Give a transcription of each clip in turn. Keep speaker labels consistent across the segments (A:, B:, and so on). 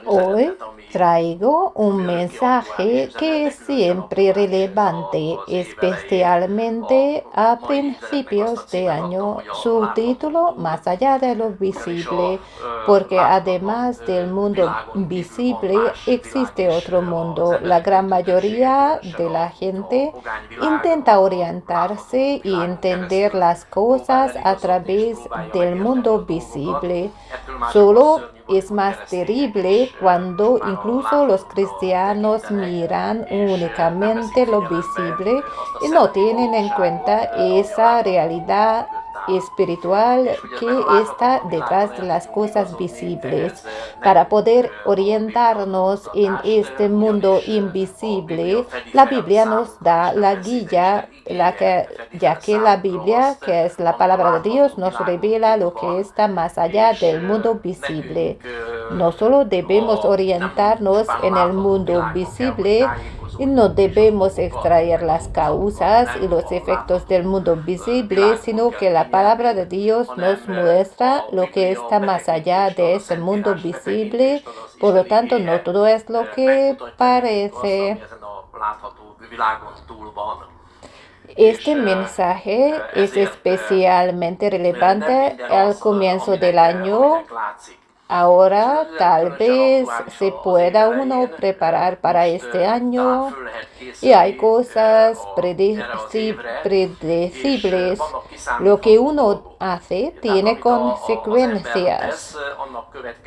A: Hoy traigo un mensaje que es siempre relevante, especialmente a principios de año. Su título, Más allá de lo visible, porque además del mundo visible existe otro mundo. La gran mayoría de la gente intenta orientarse y entender las cosas a través del mundo visible. Solo es más terrible cuando incluso los cristianos miran únicamente lo visible y no tienen en cuenta esa realidad espiritual que está detrás de las cosas visibles. Para poder orientarnos en este mundo invisible, la Biblia nos da la guía, ya que la Biblia, que es la palabra de Dios, nos revela lo que está más allá del mundo visible. No solo debemos orientarnos en el mundo visible, y no debemos extraer las causas y los efectos del mundo visible, sino que la palabra de Dios nos muestra lo que está más allá de ese mundo visible. Por lo tanto, no todo es lo que parece. Este mensaje es especialmente relevante al comienzo del año. Ahora tal vez se pueda uno preparar para este año y hay cosas predecibles. Lo que uno hace tiene consecuencias.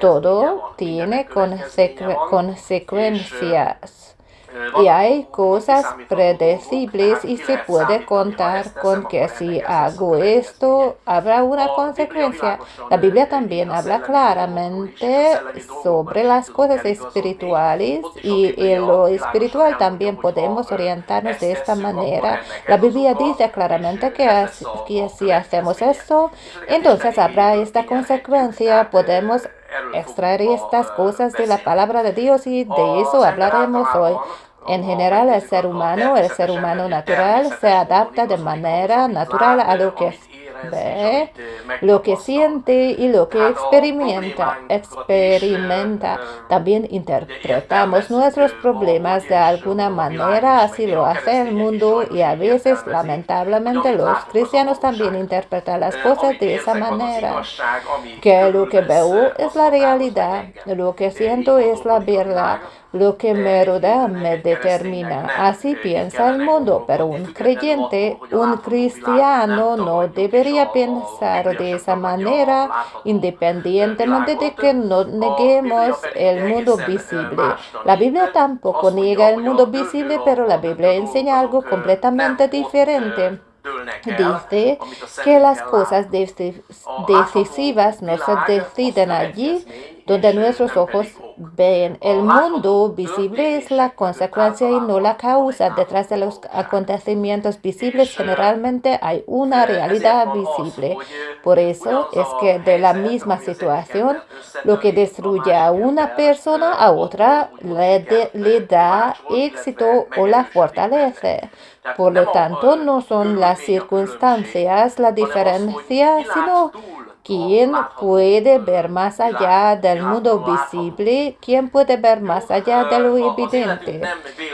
A: Todo tiene consecuencias. Y hay cosas predecibles y se puede contar con que si hago esto, habrá una consecuencia. La Biblia también habla claramente sobre las cosas espirituales y en lo espiritual también podemos orientarnos de esta manera. La Biblia dice claramente que si hacemos esto, entonces habrá esta consecuencia. Podemos extraer estas cosas de la palabra de Dios y de eso hablaremos hoy. En general, el ser humano natural, se adapta de manera natural a lo que ve, lo que siente y lo que experimenta. También interpretamos nuestros problemas de alguna manera, así lo hace el mundo y a veces, lamentablemente, los cristianos también interpretan las cosas de esa manera. Que lo que veo es la realidad, lo que siento es la verdad. Lo que me rodea me determina. Así piensa el mundo, pero un creyente, un cristiano no debería pensar de esa manera, independientemente de que no neguemos el mundo visible. La Biblia tampoco niega el mundo visible, pero la Biblia enseña algo completamente diferente. Dice que las cosas decisivas no se deciden allí donde nuestros ojos ven. El mundo visible es la consecuencia y no la causa. Detrás de los acontecimientos visibles generalmente hay una realidad visible. Por eso es que de la misma situación, lo que destruye a una persona, a otra le da éxito o la fortalece. Por lo tanto, no son las circunstancias la diferencia, sino quién puede ver más allá del mundo visible, quién puede ver más allá de lo evidente.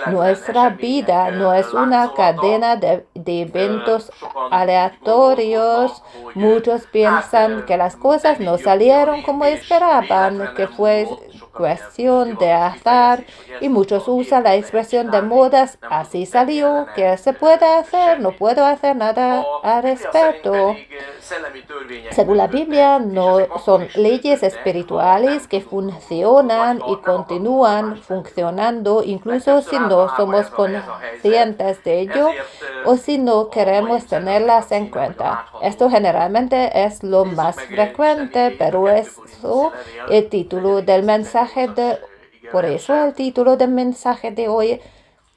A: Nuestra vida no es una cadena de eventos aleatorios. Muchos piensan que las cosas no salieron como esperaban, que fue cuestión de azar, y muchos usan la expresión de modas, así salió, ¿qué se puede hacer? No puedo hacer nada al respecto. Según la Biblia, no son leyes espirituales que funcionan y continúan funcionando incluso si no somos conscientes de ello o si no queremos tenerlas en cuenta. Esto generalmente es lo más frecuente, pero eso el título del mensaje por eso el título del mensaje de hoy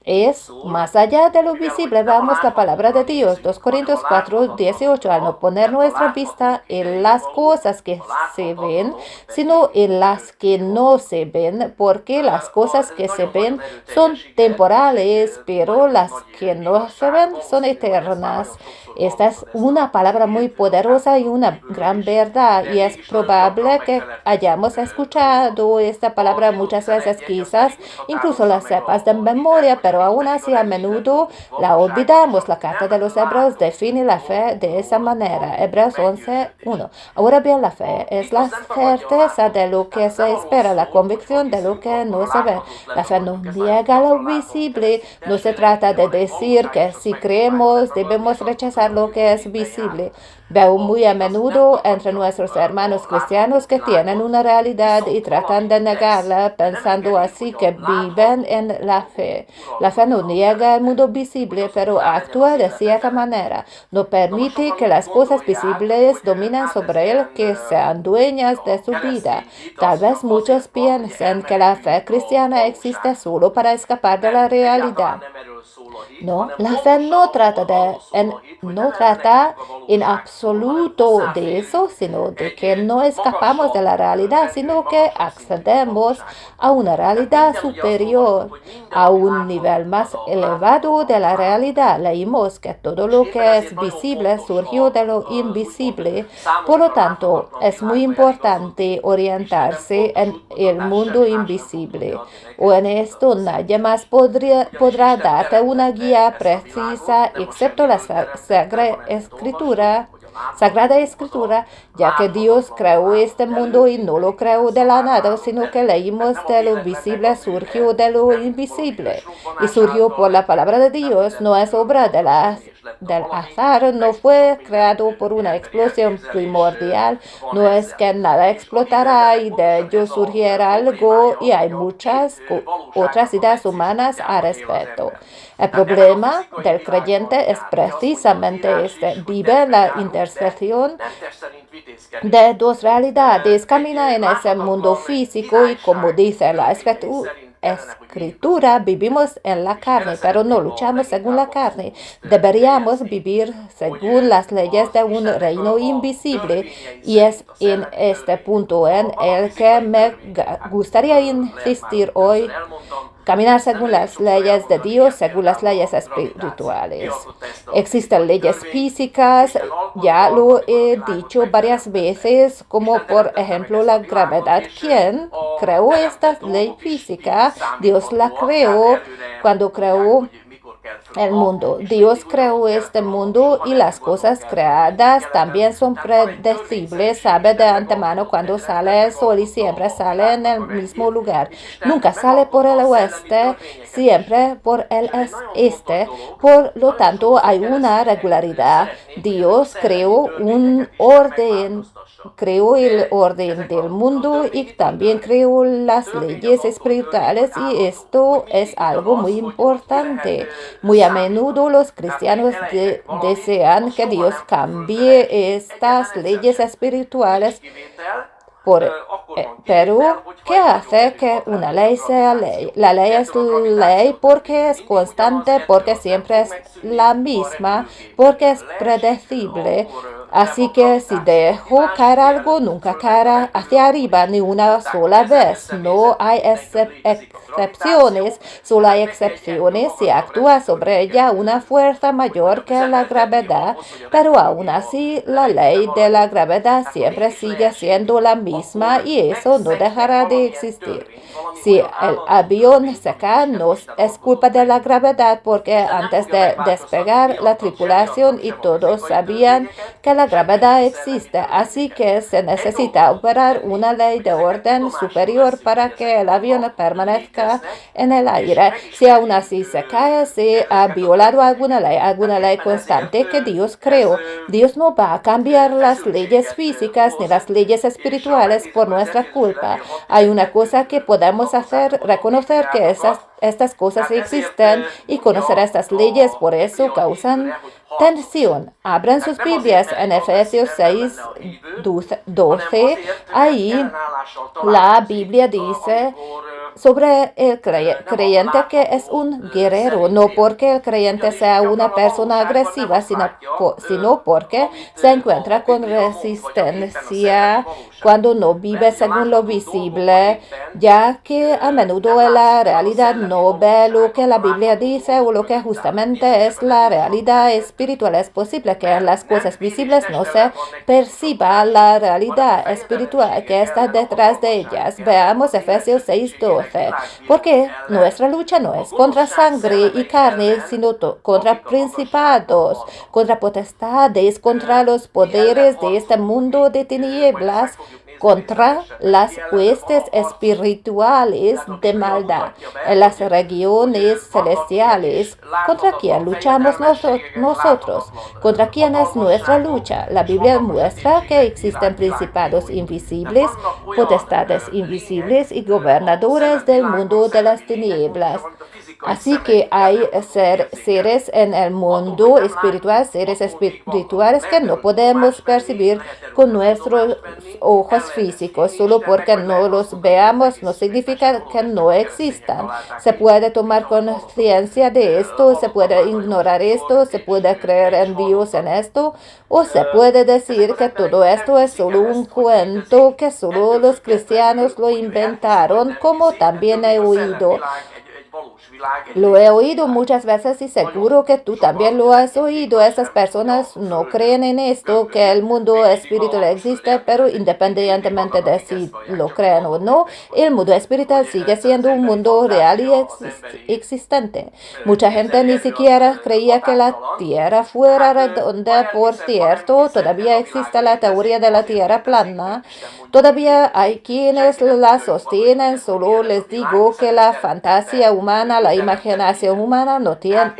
A: es más allá de lo visible. Vamos la palabra de Dios, 2 Corintios 4:18, al no poner nuestra vista en las cosas que se ven, sino en las que no se ven, porque las cosas que se ven son temporales, pero las que no se ven son eternas. Esta es una palabra muy poderosa y una gran verdad, y es probable que hayamos escuchado esta palabra muchas veces, quizás incluso la sepas de memoria, pero aún así a menudo la olvidamos. La carta de los Hebreos define la fe de esa manera. Hebreos 11:1. Ahora bien, la fe es la certeza de lo que se espera, la convicción de lo que no se ve. La fe no niega lo visible. No se trata de decir que si creemos debemos rechazar lo que es visible. Veo muy a menudo entre nuestros hermanos cristianos que tienen una realidad y tratan de negarla, pensando así que viven en la fe. La fe no niega el mundo visible, pero actúa de cierta manera. No permite que las cosas visibles dominen sobre él, que sean dueñas de su vida. Tal vez muchos piensen que la fe cristiana existe solo para escapar de la realidad. No, la fe no trata en absoluto de eso, sino de que no escapamos de la realidad, sino que accedemos a una realidad superior, a un nivel más elevado de la realidad. Leímos que todo lo que es visible surgió de lo invisible. Por lo tanto, es muy importante orientarse en el mundo invisible. O en esto nadie más podrá darte una guía precisa excepto la Sagrada Escritura, ya que Dios creó este mundo y no lo creó de la nada, sino que leímos de lo visible surgió de lo invisible y surgió por la palabra de Dios. No es obra del azar, no fue creado por una explosión primordial, no es que nada explotará y de ello surgiera algo, y hay muchas otras ideas humanas al respecto. El problema del creyente es precisamente este: vive la intersección de dos realidades, camina en ese mundo físico y, como dice la Escritura, vivimos en la carne, pero no luchamos según la carne. Deberíamos vivir según las leyes de un reino invisible, y es en este punto en el que me gustaría insistir hoy. Caminar según las leyes de Dios, según las leyes espirituales. Existen leyes físicas, ya lo he dicho varias veces, como por ejemplo la gravedad. ¿Quién creó esta ley física? Dios la creó cuando creó el mundo. Dios creó este mundo y las cosas creadas también son predecibles. Sabe de antemano cuando sale el sol y siempre sale en el mismo lugar. Nunca sale por el oeste, siempre por el este. Por lo tanto, hay una regularidad. Dios creó un orden. Creó el orden del mundo y también creó las leyes espirituales, y esto es algo muy importante. Muy a menudo los cristianos desean que Dios cambie estas leyes espirituales. Pero, ¿qué hace que una ley sea ley? La ley es ley porque es constante, porque siempre es la misma, porque es predecible. Así que si dejo caer algo, nunca caerá hacia arriba ni una sola vez. No hay excepciones, solo hay excepciones si actúa sobre ella una fuerza mayor que la gravedad, pero aún así la ley de la gravedad siempre sigue siendo la misma, y eso no dejará de existir. Si el avión se cae, no es culpa de la gravedad, porque antes de despegar la tripulación y todos sabían que la gravedad existe, así que se necesita operar una ley de orden superior para que el avión permanezca en el aire. Si aún así se cae, se ha violado alguna ley constante que Dios creó. Dios no va a cambiar las leyes físicas ni las leyes espirituales por nuestra culpa. Hay una cosa que podemos hacer: reconocer que estas cosas existen y conocer estas leyes, por eso causan tensión. Abran sus Biblias en Efesios 6:12. Ahí la Biblia dice sobre el creyente que es un guerrero, no porque el creyente sea una persona agresiva, sino porque se encuentra con resistencia cuando no vive según lo visible, ya que a menudo en la realidad no ve lo que la Biblia dice o lo que justamente es la realidad espiritual. Es posible que en las cosas visibles no se perciba la realidad espiritual que está detrás de ellas. Veamos Efesios 6:12. Porque nuestra lucha no es contra sangre y carne, sino contra principados, contra potestades, contra los poderes de este mundo de tinieblas, contra las huestes espirituales de maldad en las regiones celestiales. ¿Contra quién luchamos nosotros? ¿Contra quién es nuestra lucha? La Biblia muestra que existen principados invisibles, potestades invisibles y gobernadores del mundo de las tinieblas. Así que hay seres en el mundo espiritual, seres espirituales que no podemos percibir con nuestros ojos físicos. Solo porque no los veamos no significa que no existan. Se puede tomar conciencia de esto, se puede ignorar esto, se puede creer en Dios en esto, o se puede decir que todo esto es solo un cuento, que solo los cristianos lo inventaron, como también he oído. Lo he oído muchas veces y seguro que tú también lo has oído. Esas personas no creen en esto, que el mundo espiritual existe, pero independientemente de si lo creen o no, el mundo espiritual sigue siendo un mundo real y existente. Mucha gente ni siquiera creía que la Tierra fuera redonda. Por cierto, todavía existe la teoría de la Tierra plana. Todavía hay quienes la sostienen. Solo les digo que la fantasía humana, la imaginación humana no tiene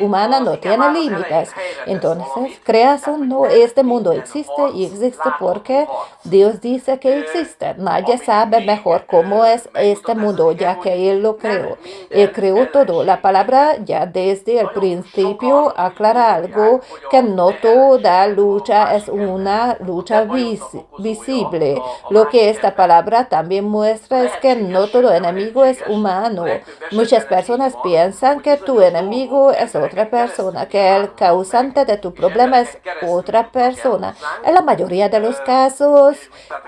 A: límites. Entonces, creas o no, este mundo existe y existe porque Dios dice que existe. Nadie sabe mejor cómo es este mundo, ya que Él lo creó. Él creó todo. La palabra ya desde el principio aclara algo, que no toda lucha es una lucha visible. Lo que esta palabra también muestra es que no todo enemigo es humano. Muchas personas piensan que tu enemigo es otra persona, que el causante de tu problema es otra persona. En la mayoría de los casos,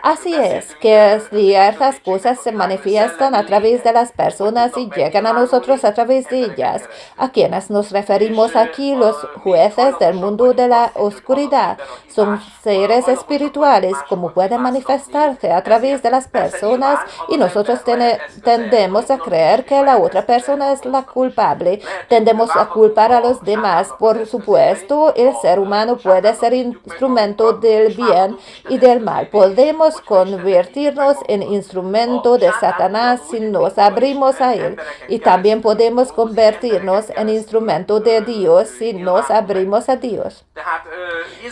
A: así es, que ciertas cosas se manifiestan a través de las personas y llegan a nosotros a través de ellas. ¿A quienes nos referimos aquí? Los jueces del mundo de la oscuridad. Son seres espirituales, como pueden manifestarse a través de las personas, y nosotros tendemos a creer que la otra persona es la culpable. Tendemos a culpar a los demás. Por supuesto, el ser humano puede ser instrumento del bien y del mal. Podemos convertirnos en instrumento de Satanás si nos abrimos a él. Y también podemos convertirnos en instrumento de Dios si nos abrimos a Dios.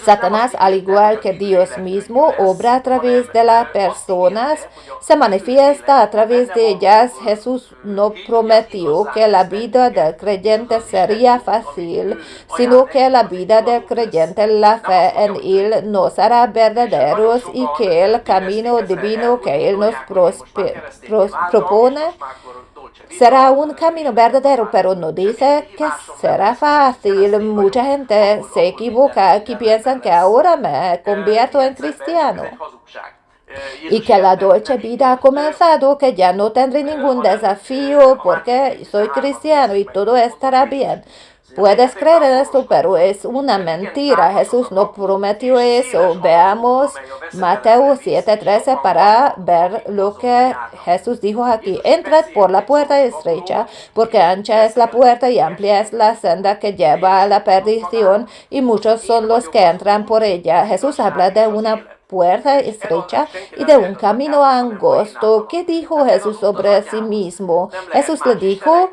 A: Satanás, al igual que Dios mismo, obra a través de las personas, se manifiesta a través de ellas. Jesús no prometió que la vida del creyente sería fácil, sino que la vida del creyente, la fe en Él, nos hará verdaderos, y que el camino divino que Él nos propone será un camino verdadero, pero no dice que será fácil. Mucha gente se equivoca y piensan que ahora me convierto en cristiano y que la dolce vida ha comenzado, que ya no tendré ningún desafío porque soy cristiano y todo estará bien. Puedes creer en esto, pero es una mentira. Jesús no prometió eso. Veamos Mateo 7:13 para ver lo que Jesús dijo aquí. Entrad por la puerta estrecha, porque ancha es la puerta y amplia es la senda que lleva a la perdición, y muchos son los que entran por ella. Jesús habla de una puerta estrecha y de un camino angosto. ¿Qué dijo Jesús sobre sí mismo? Jesús le dijo: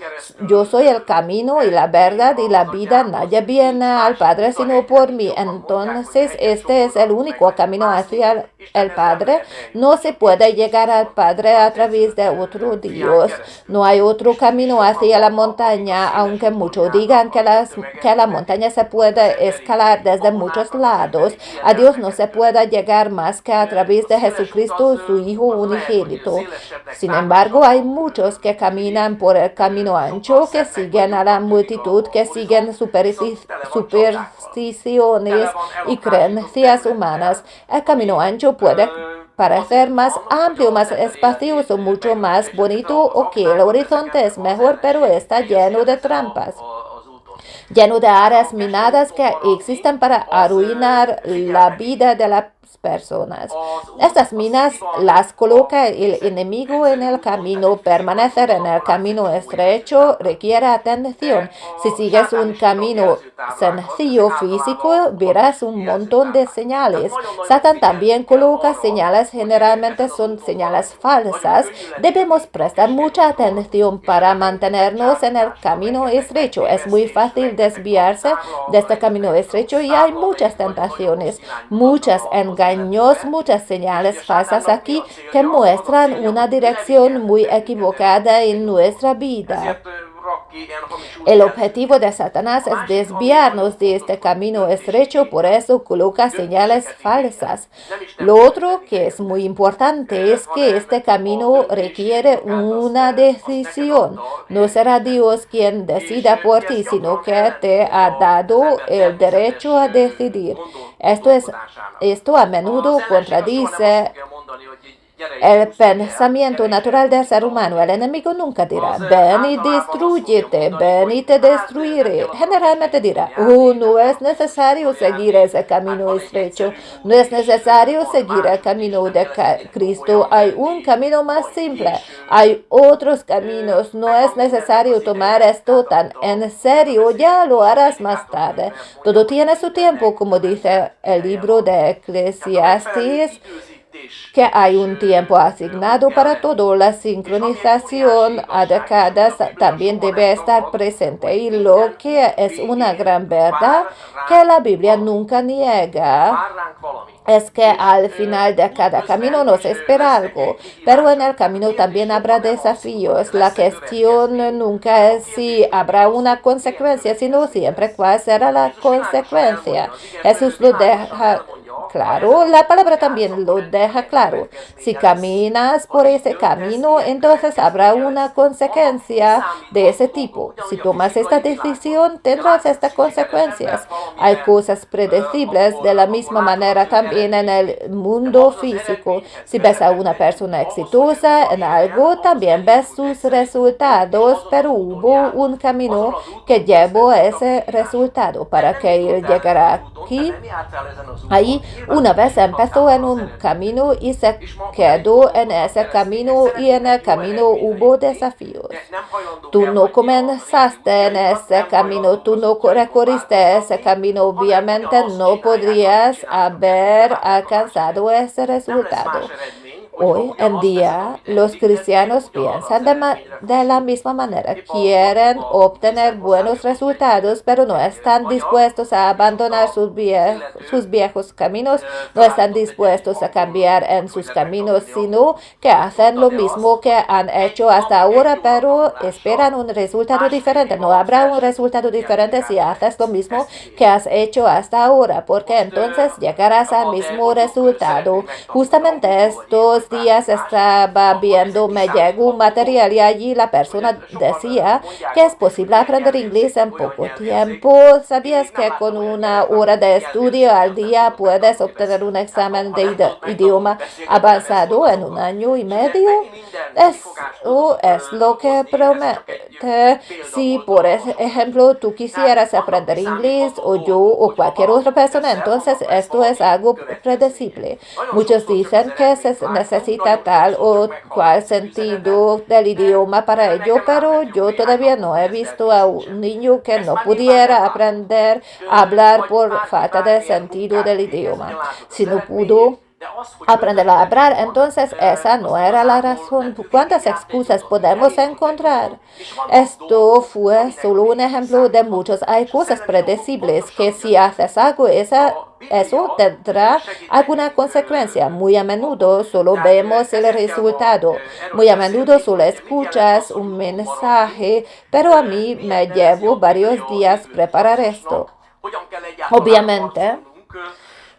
A: yo soy el camino y la verdad y la vida. Nadie viene al Padre sino por mí. Entonces, este es el único camino hacia el Padre. No se puede llegar al Padre a través de otro Dios. No hay otro camino hacia la montaña, aunque muchos digan que la montaña se puede escalar desde muchos lados. A Dios no se puede llegar alcanzar más que a través de Jesucristo, su Hijo unigénito. Sin embargo, hay muchos que caminan por el camino ancho, que siguen a la multitud, que siguen supersticiones y creencias humanas. El camino ancho puede parecer más amplio, más espacioso, mucho más bonito, o que el horizonte es mejor, pero está lleno de trampas, lleno de áreas minadas que existen para arruinar la vida de las personas. Estas minas las coloca el enemigo en el camino. Permanecer en el camino estrecho requiere atención. Si sigues un camino sencillo físico, verás un montón de señales. Satán también coloca señales, generalmente son señales falsas. Debemos prestar mucha atención para mantenernos en el camino estrecho. Es muy fácil desviarse de este camino estrecho y hay muchas tentaciones, muchas muchas señales falsas aquí que muestran una dirección muy equivocada en nuestra vida. El objetivo de Satanás es desviarnos de este camino estrecho, por eso coloca señales falsas. Lo otro que es muy importante es que este camino requiere una decisión. No será Dios quien decida por ti, sino que te ha dado el derecho a decidir. Esto a menudo contradice el pensamiento natural del ser humano. El enemigo nunca dirá, ven y destrúyete, ven y te destruiré. Generalmente dirá, no es necesario seguir ese camino estrecho, no es necesario seguir el camino de Cristo. Hay un camino más simple, hay otros caminos, no es necesario tomar esto tan en serio, ya lo harás más tarde. Todo tiene su tiempo, como dice el libro de Eclesiastes, que hay un tiempo asignado para todo. La sincronización adecuada también debe estar presente, y lo que es una gran verdad que la Biblia nunca niega es que al final de cada camino nos espera algo, pero en el camino también habrá desafíos. La cuestión nunca es si habrá una consecuencia, sino siempre cuál será la consecuencia. Jesús lo deja claro, la palabra también lo deja claro. Si caminas por ese camino, entonces habrá una consecuencia de ese tipo. Si tomas esta decisión, tendrás estas consecuencias. Hay cosas predecibles de la misma manera también en el mundo físico. Si ves a una persona exitosa en algo, también ves sus resultados, pero hubo un camino que llevó a ese resultado para que él llegara aquí. Ahí una vez empezó en un camino y se quedó en ese camino, y en el camino hubo desafíos. Tú no comenzaste en ese camino, tú no recorriste ese camino, obviamente no podrías haber alcanzado ese resultado. Hoy en día, los cristianos piensan de la misma manera. Quieren obtener buenos resultados, pero no están dispuestos a abandonar sus viejos caminos, no están dispuestos a cambiar en sus caminos, sino que hacen lo mismo que han hecho hasta ahora, pero esperan un resultado diferente. No habrá un resultado diferente si haces lo mismo que has hecho hasta ahora, porque entonces llegarás al mismo resultado. Justamente estos días estaba viendo, me llegó un material y allí la persona decía que es posible aprender inglés en poco tiempo. ¿Sabías que con una hora de estudio al día puedes obtener un examen de idioma avanzado en 1 año y medio? Eso es lo que promete. Si, por ejemplo, tú quisieras aprender inglés, o yo o cualquier otra persona, entonces esto es algo predecible. Muchos dicen que se necesita tal o cual sentido del idioma para ello, pero yo todavía no he visto a un niño que no pudiera aprender a hablar por falta de sentido del idioma. Si no pudo aprender a hablar, entonces esa no era la razón. ¿Cuántas excusas podemos encontrar? Esto fue solo un ejemplo de muchos. Hay cosas predecibles que si haces algo, eso tendrá alguna consecuencia. Muy a menudo solo vemos el resultado. Muy a menudo solo escuchas un mensaje, pero a mí me llevó varios días preparar esto. Obviamente,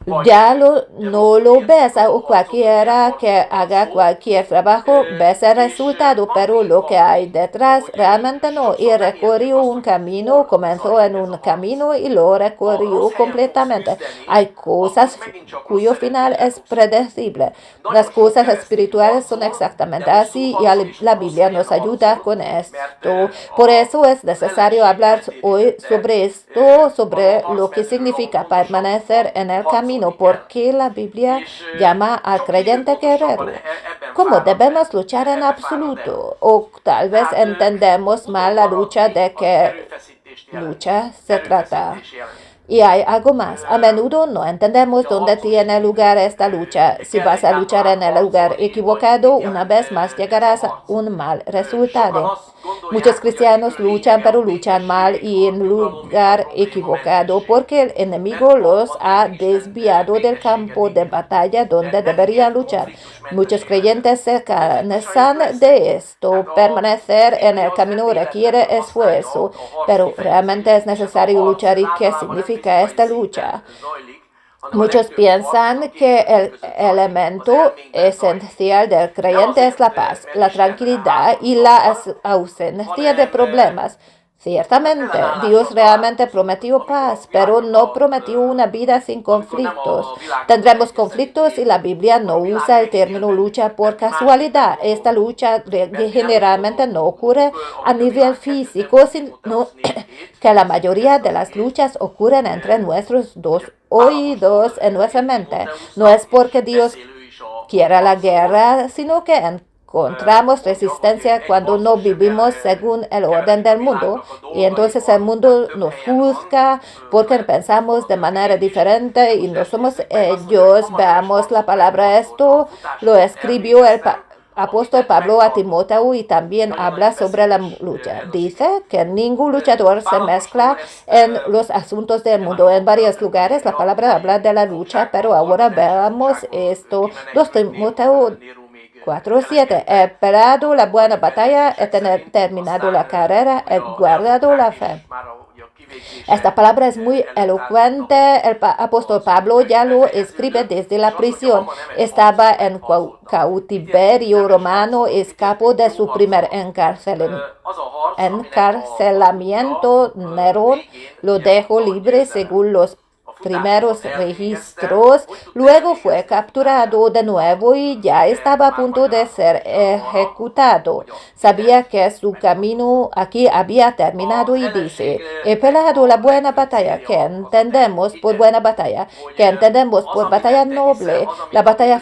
A: no lo ves, o cualquiera que haga cualquier trabajo, ves el resultado, pero lo que hay detrás realmente no. Y recorrió un camino, comenzó en un camino y lo recorrió completamente. Hay cosas cuyo final es predecible. Las cosas espirituales son exactamente así y la Biblia nos ayuda con esto. Por eso es necesario hablar hoy sobre esto, sobre lo que significa permanecer en el camino, porque la Biblia llama al creyente guerrero. ¿Cómo debemos luchar en absoluto? O tal vez entendemos mal la lucha de qué lucha se trata. Y hay algo más. A menudo no entendemos dónde tiene lugar esta lucha. Si vas a luchar en el lugar equivocado, una vez más llegarás a un mal resultado. Muchos cristianos luchan, pero luchan mal y en lugar equivocado porque el enemigo los ha desviado del campo de batalla donde deberían luchar. Muchos creyentes se cansan de esto. Permanecer en el camino requiere esfuerzo, pero realmente es necesario luchar. ¿Y qué significa esta lucha? Muchos piensan que el elemento esencial del creyente es la paz, la tranquilidad y la ausencia de problemas. Ciertamente, Dios realmente prometió paz, pero no prometió una vida sin conflictos. Tendremos conflictos y la Biblia no usa el término lucha por casualidad. Esta lucha generalmente no ocurre a nivel físico, sino que la mayoría de las luchas ocurren entre nuestros dos oídos en nuestra mente. No es porque Dios quiera la guerra, sino que encontramos resistencia cuando no vivimos según el orden del mundo y entonces el mundo nos juzga porque pensamos de manera diferente y no somos ellos. Veamos la palabra esto, lo escribió el apóstol Pablo a Timoteo y también habla sobre la lucha. Dice que ningún luchador se mezcla en los asuntos del mundo. En varios lugares la palabra habla de la lucha, pero ahora veamos esto. 2 Timoteo 4:7. He peleado la buena batalla, he terminado la carrera, he guardado la fe. Esta palabra es muy elocuente. El apóstol Pablo ya lo escribe desde la prisión. Estaba en cautiverio romano, escapó de su primer encarcelamiento. Nerón lo dejó libre según los primeros registros, luego fue capturado de nuevo y ya estaba a punto de ser ejecutado. Sabía que su camino aquí había terminado y dice, he peleado la buena batalla. ¿Qué entendemos por buena batalla? ¿Qué entendemos por batalla noble? La batalla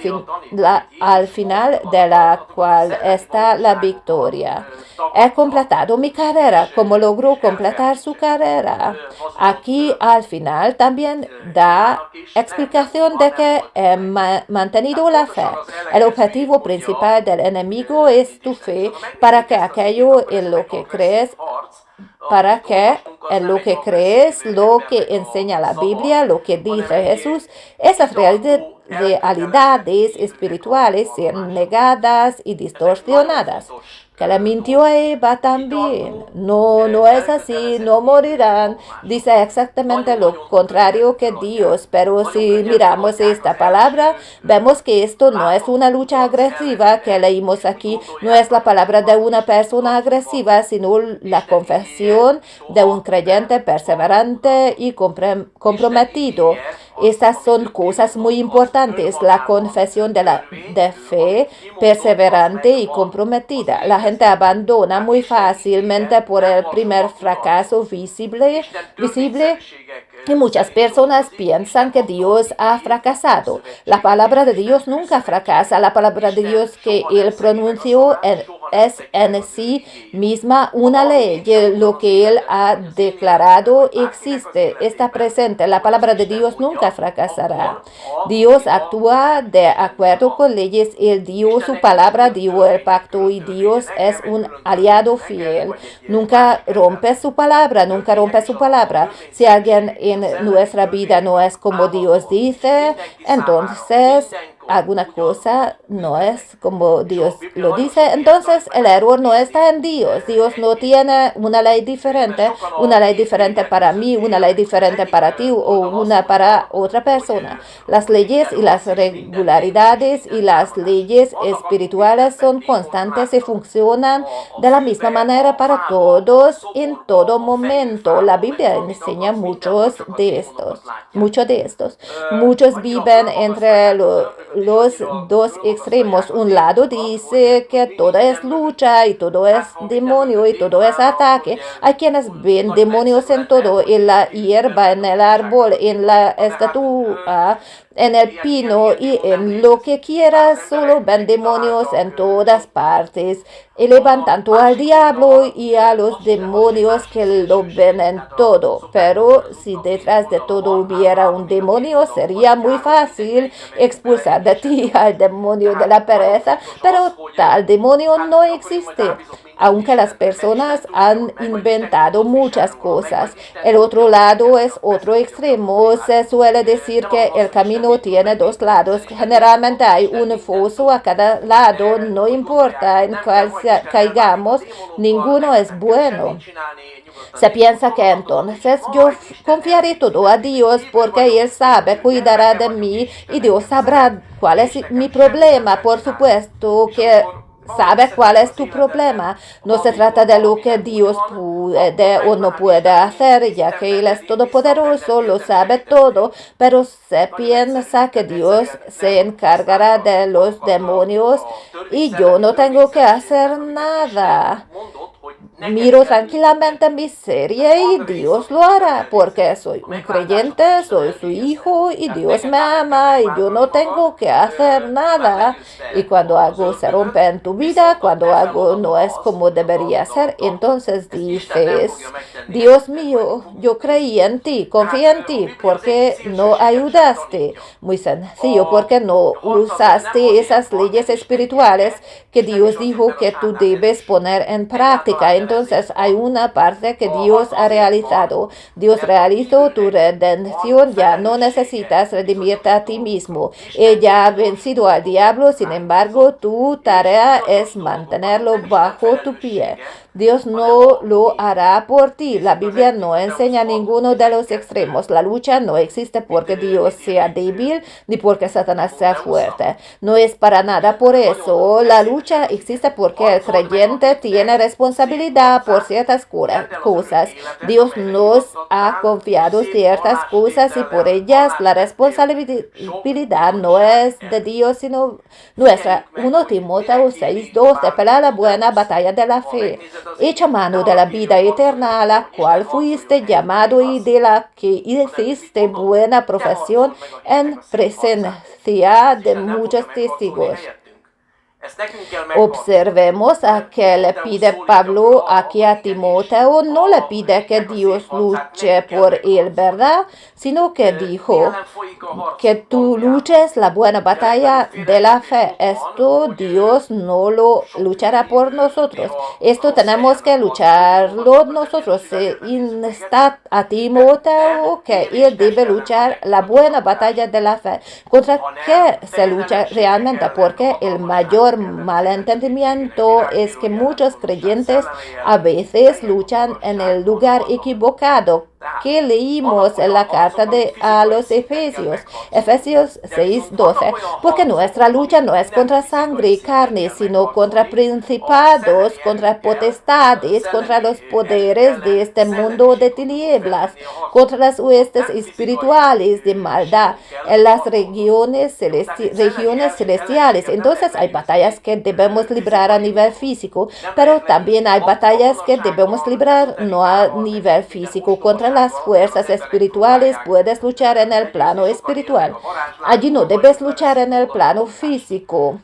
A: al final de la cual está la victoria. He completado mi carrera. ¿Cómo logró completar su carrera? Aquí al final también da explicación de que he mantenido la fe. El objetivo principal del enemigo es tu fe para que aquello en lo que crees lo que enseña la Biblia, lo que dice Jesús, esas realidades espirituales sean negadas y distorsionadas. Que le mintió a Eva también. No es así, no morirán. Dice exactamente lo contrario que Dios. Pero si miramos esta palabra, vemos que esto no es una lucha agresiva que leímos aquí. No es la palabra de una persona agresiva, sino la confesión de un creyente perseverante y comprometido. Estas son cosas muy importantes. La confesión de fe perseverante y comprometida. La gente abandona muy fácilmente por el primer fracaso visible y muchas personas piensan que Dios ha fracasado. La palabra de Dios nunca fracasa. La palabra de Dios que Él pronunció es en sí misma una ley. Lo que Él ha declarado existe, está presente. La palabra de Dios nunca fracasará. Dios actúa de acuerdo con leyes. Él dio su palabra, dio el pacto y Dios es un aliado fiel. Nunca rompe su palabra, nunca rompe su palabra. Si alguien en nuestra vida no es como Dios dice, entonces alguna cosa no es como Dios lo dice, entonces el error no está en Dios. Dios no tiene una ley diferente para mí, una ley diferente para ti o una para otra persona. Las leyes y las regularidades y las leyes espirituales son constantes y funcionan de la misma manera para todos en todo momento. La Biblia enseña muchos de estos. Muchos viven entre los dos extremos. Un lado dice que todo es lucha y todo es demonio y todo es ataque. Hay quienes ven demonios en todo, en la hierba, en el árbol, en la estatua, en el pino y en lo que quieras. Solo ven demonios en todas partes. Elevan tanto al diablo y a los demonios que lo ven en todo. Pero si detrás de todo hubiera un demonio, sería muy fácil expulsar de ti al demonio de la pereza, pero tal demonio no existe. Aunque las personas han inventado muchas cosas. El otro lado es otro extremo. Se suele decir que el camino tiene dos lados. Generalmente hay un foso a cada lado. No importa en cuál caigamos, ninguno es bueno. Se piensa que entonces yo confiaré todo a Dios porque Él sabe, cuidará de mí y Dios sabrá cuál es mi problema. Por supuesto que sabe cuál es tu problema. No se trata de lo que Dios puede o no puede hacer, ya que Él es todopoderoso, lo sabe todo, pero se piensa que Dios se encargará de los demonios y yo no tengo que hacer nada. Miro tranquilamente mi serie y Dios lo hará, porque soy un creyente, soy su hijo y Dios me ama y yo no tengo que hacer nada. Y cuando algo se rompe en tu vida, cuando algo no es como debería ser, entonces dices, Dios mío, yo creí en ti, confié en ti, ¿por qué no ayudaste? Muy sencillo, porque no usaste esas leyes espirituales que Dios dijo que tú debes poner en práctica. Entonces hay una parte que Dios ha realizado. Dios realizó tu redención, ya no necesitas redimirte a ti mismo. Ella ha vencido al diablo, sin embargo, tu tarea es mantenerlo bajo tu pie. Dios no lo hará por ti. La Biblia no enseña ninguno de los extremos. La lucha no existe porque Dios sea débil ni porque Satanás sea fuerte. No es para nada por eso. La lucha existe porque el creyente tiene responsabilidad por ciertas cosas. Dios nos ha confiado ciertas cosas y por ellas la responsabilidad no es de Dios sino nuestra. 1 Timoteo 6:12. Pelea la buena batalla de la fe. Echa mano de la vida eterna a la cual fuiste llamado y de la que hiciste buena profesión en presencia de muchos testigos. Observemos a que le pide Pablo aquí a Timoteo, no le pide que Dios luche por él, ¿verdad? Sino que dijo que tú luches la buena batalla de la fe. Esto Dios no lo luchará por nosotros. Esto tenemos que lucharlo nosotros. Se insta a Timoteo que él debe luchar la buena batalla de la fe. ¿Contra qué se lucha realmente? Porque el mayor malentendimiento es que muchos creyentes a veces luchan en el lugar equivocado. Que leímos en la carta a los Efesios 6:12, porque nuestra lucha no es contra sangre y carne, sino contra principados, contra potestades, contra los poderes de este mundo de tinieblas, contra las huestes espirituales de maldad en las regiones celestiales. Entonces hay batallas que debemos librar a nivel físico, pero también hay batallas que debemos librar no a nivel físico. Contra las fuerzas espirituales puedes luchar en el plano espiritual. Allí no debes luchar en el plano físico.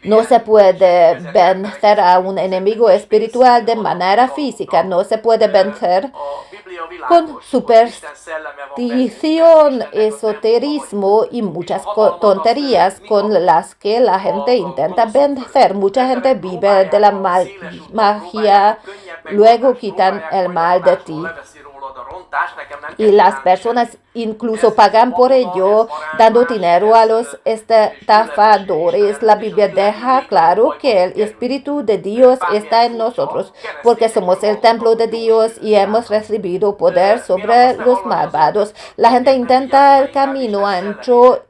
A: No se puede vencer a un enemigo espiritual de manera física. No se puede vencer con superstición, esoterismo y muchas tonterías con las que la gente intenta vencer. Mucha gente vive de la magia, luego quitan el mal de ti. Y las personas incluso pagan por ello, dando dinero a los estafadores. La Biblia deja claro que el Espíritu de Dios está en nosotros, porque somos el templo de Dios y hemos recibido poder sobre los malvados. La gente intenta el camino ancho,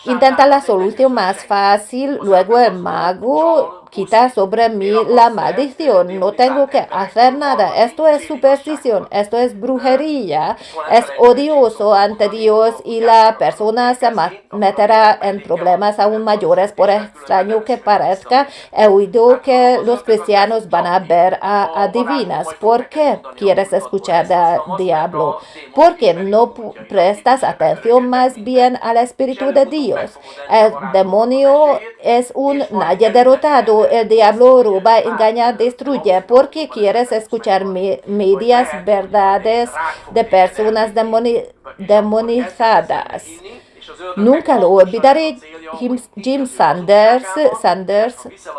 A: intenta la solución más fácil, luego el mago quita sobre mí la maldición, no tengo que hacer nada. Esto es superstición, esto es brujería, es odioso ante Dios y la persona se meterá en problemas aún mayores. Por extraño que parezca, he oído que los cristianos van a ver a adivinas. ¿Por qué quieres escuchar al diablo? Porque no prestas atención más bien al Espíritu de Dios. El demonio es un nadie derrotado. El diablo roba, engaña, destruye. ¿Por qué quieres escuchar medias verdades de personas demonizadas? Nunca lo olvidaré. Jim Sanders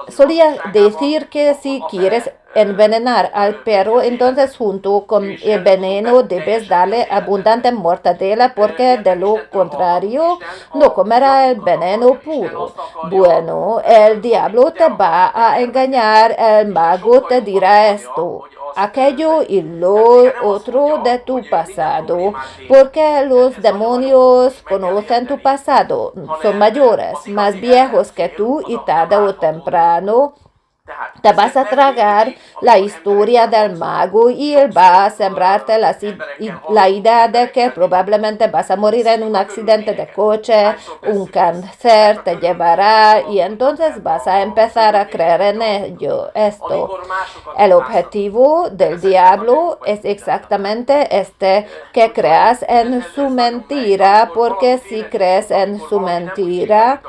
A: solía decir que si quieres envenenar al perro, entonces junto con el veneno debes darle abundante mortadela, porque de lo contrario no comerá el veneno puro. Bueno, el diablo te va a engañar, el mago te dirá esto, aquello y lo otro de tu pasado, porque los demonios conocen tu pasado, son mayores, más viejos que tú y tarde o temprano te vas a tragar la historia del mago y él va a sembrarte la idea de que probablemente vas a morir en un accidente de coche, un cáncer te llevará y entonces vas a empezar a creer en esto. El objetivo del diablo es exactamente que creas en su mentira, porque si crees en su mentira,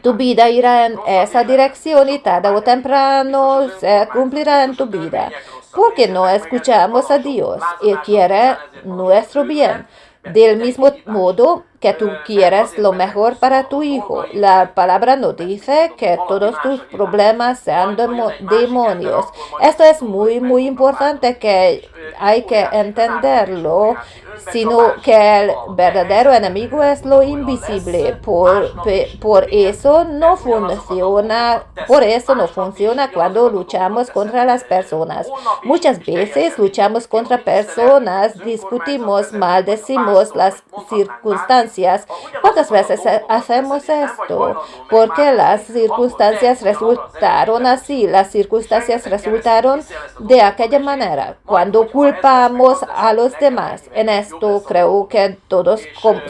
A: tu vida irá en esa dirección y tarde o temprano se cumplirá en tu vida. Porque no escuchamos a Dios. Él quiere nuestro bien. Del mismo modo que tú quieres lo mejor para tu hijo. La palabra no dice que todos tus problemas sean demonios. Esto es muy importante, que hay que entenderlo, sino que el verdadero enemigo es lo invisible. Por eso no funciona cuando luchamos contra las personas. Muchas veces luchamos contra personas, discutimos, maldecimos las circunstancias. ¿Cuántas veces hacemos esto? Porque las circunstancias resultaron así, las circunstancias resultaron de aquella manera. Cuando culpamos a los demás, en esto creo que todos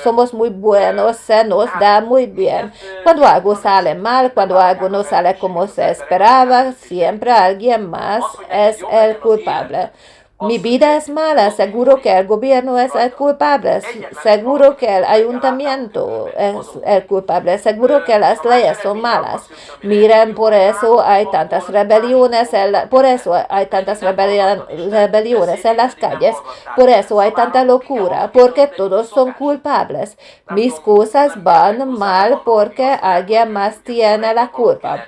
A: somos muy buenos, se nos da muy bien. Cuando algo sale mal, cuando algo no sale como se esperaba, siempre alguien más es el culpable. Mi vida es mala, seguro que el gobierno es el culpable, seguro que el ayuntamiento es el culpable, seguro que las leyes son malas. Miren, por eso hay tantas rebeliones, rebeliones en las calles, por eso hay tanta locura, porque todos son culpables. Mis cosas van mal porque alguien más tiene la culpa.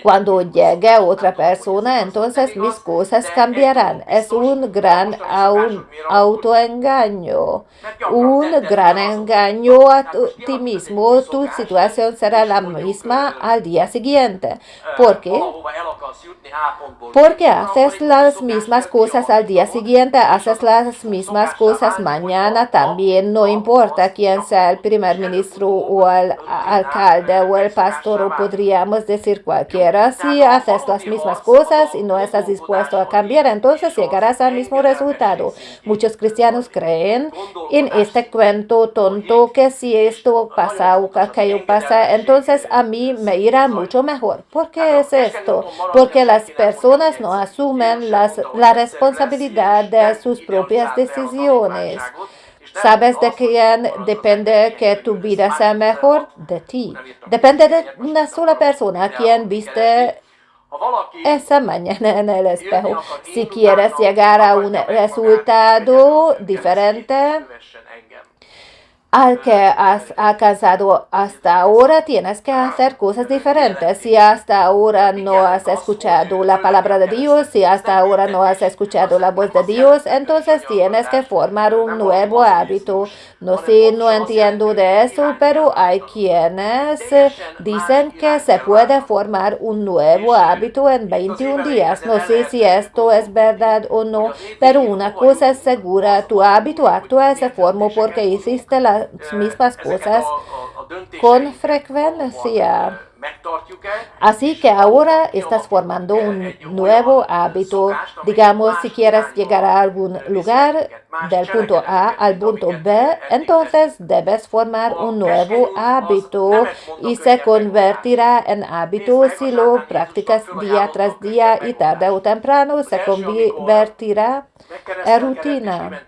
A: Cuando llegue otra persona, entonces mis cosas cambiarán. Es un gran autoengaño, un gran engaño a ti mismo. Tu situación será la misma al día siguiente. ¿Por qué? Porque haces las mismas cosas al día siguiente, haces las mismas cosas mañana también. No importa quién sea el primer ministro o el alcalde o el pastor, o podríamos decir cualquiera. Si haces las mismas cosas y no estás dispuesto a cambiar, entonces llegarás al mismo resultado. Muchos cristianos creen en este cuento tonto que si esto pasa o aquello pasa, entonces a mí me irá mucho mejor. ¿Por qué es esto? Porque las personas no asumen la responsabilidad de sus propias decisiones. ¿Sabes de quién depende que tu vida sea mejor? De ti. Depende de una sola persona, quien viste esa mañana en el espejo. Si quieres llegar a un resultado diferente, al que has alcanzado hasta ahora, tienes que hacer cosas diferentes. Si hasta ahora no has escuchado la palabra de Dios, si hasta ahora no has escuchado la voz de Dios, entonces tienes que formar un nuevo hábito. No sé, no entiendo de eso, pero hay quienes dicen que se puede formar un nuevo hábito en 21 días. No sé si esto es verdad o no, pero una cosa es segura, tu hábito actual se formó porque hiciste las mismas cosas con frecuencia. Así que ahora estás formando un nuevo hábito. Digamos, si quieres llegar a algún lugar del punto A al punto B, entonces debes formar un nuevo hábito y se convertirá en hábito si lo practicas día tras día y tarde o temprano se convertirá en rutina,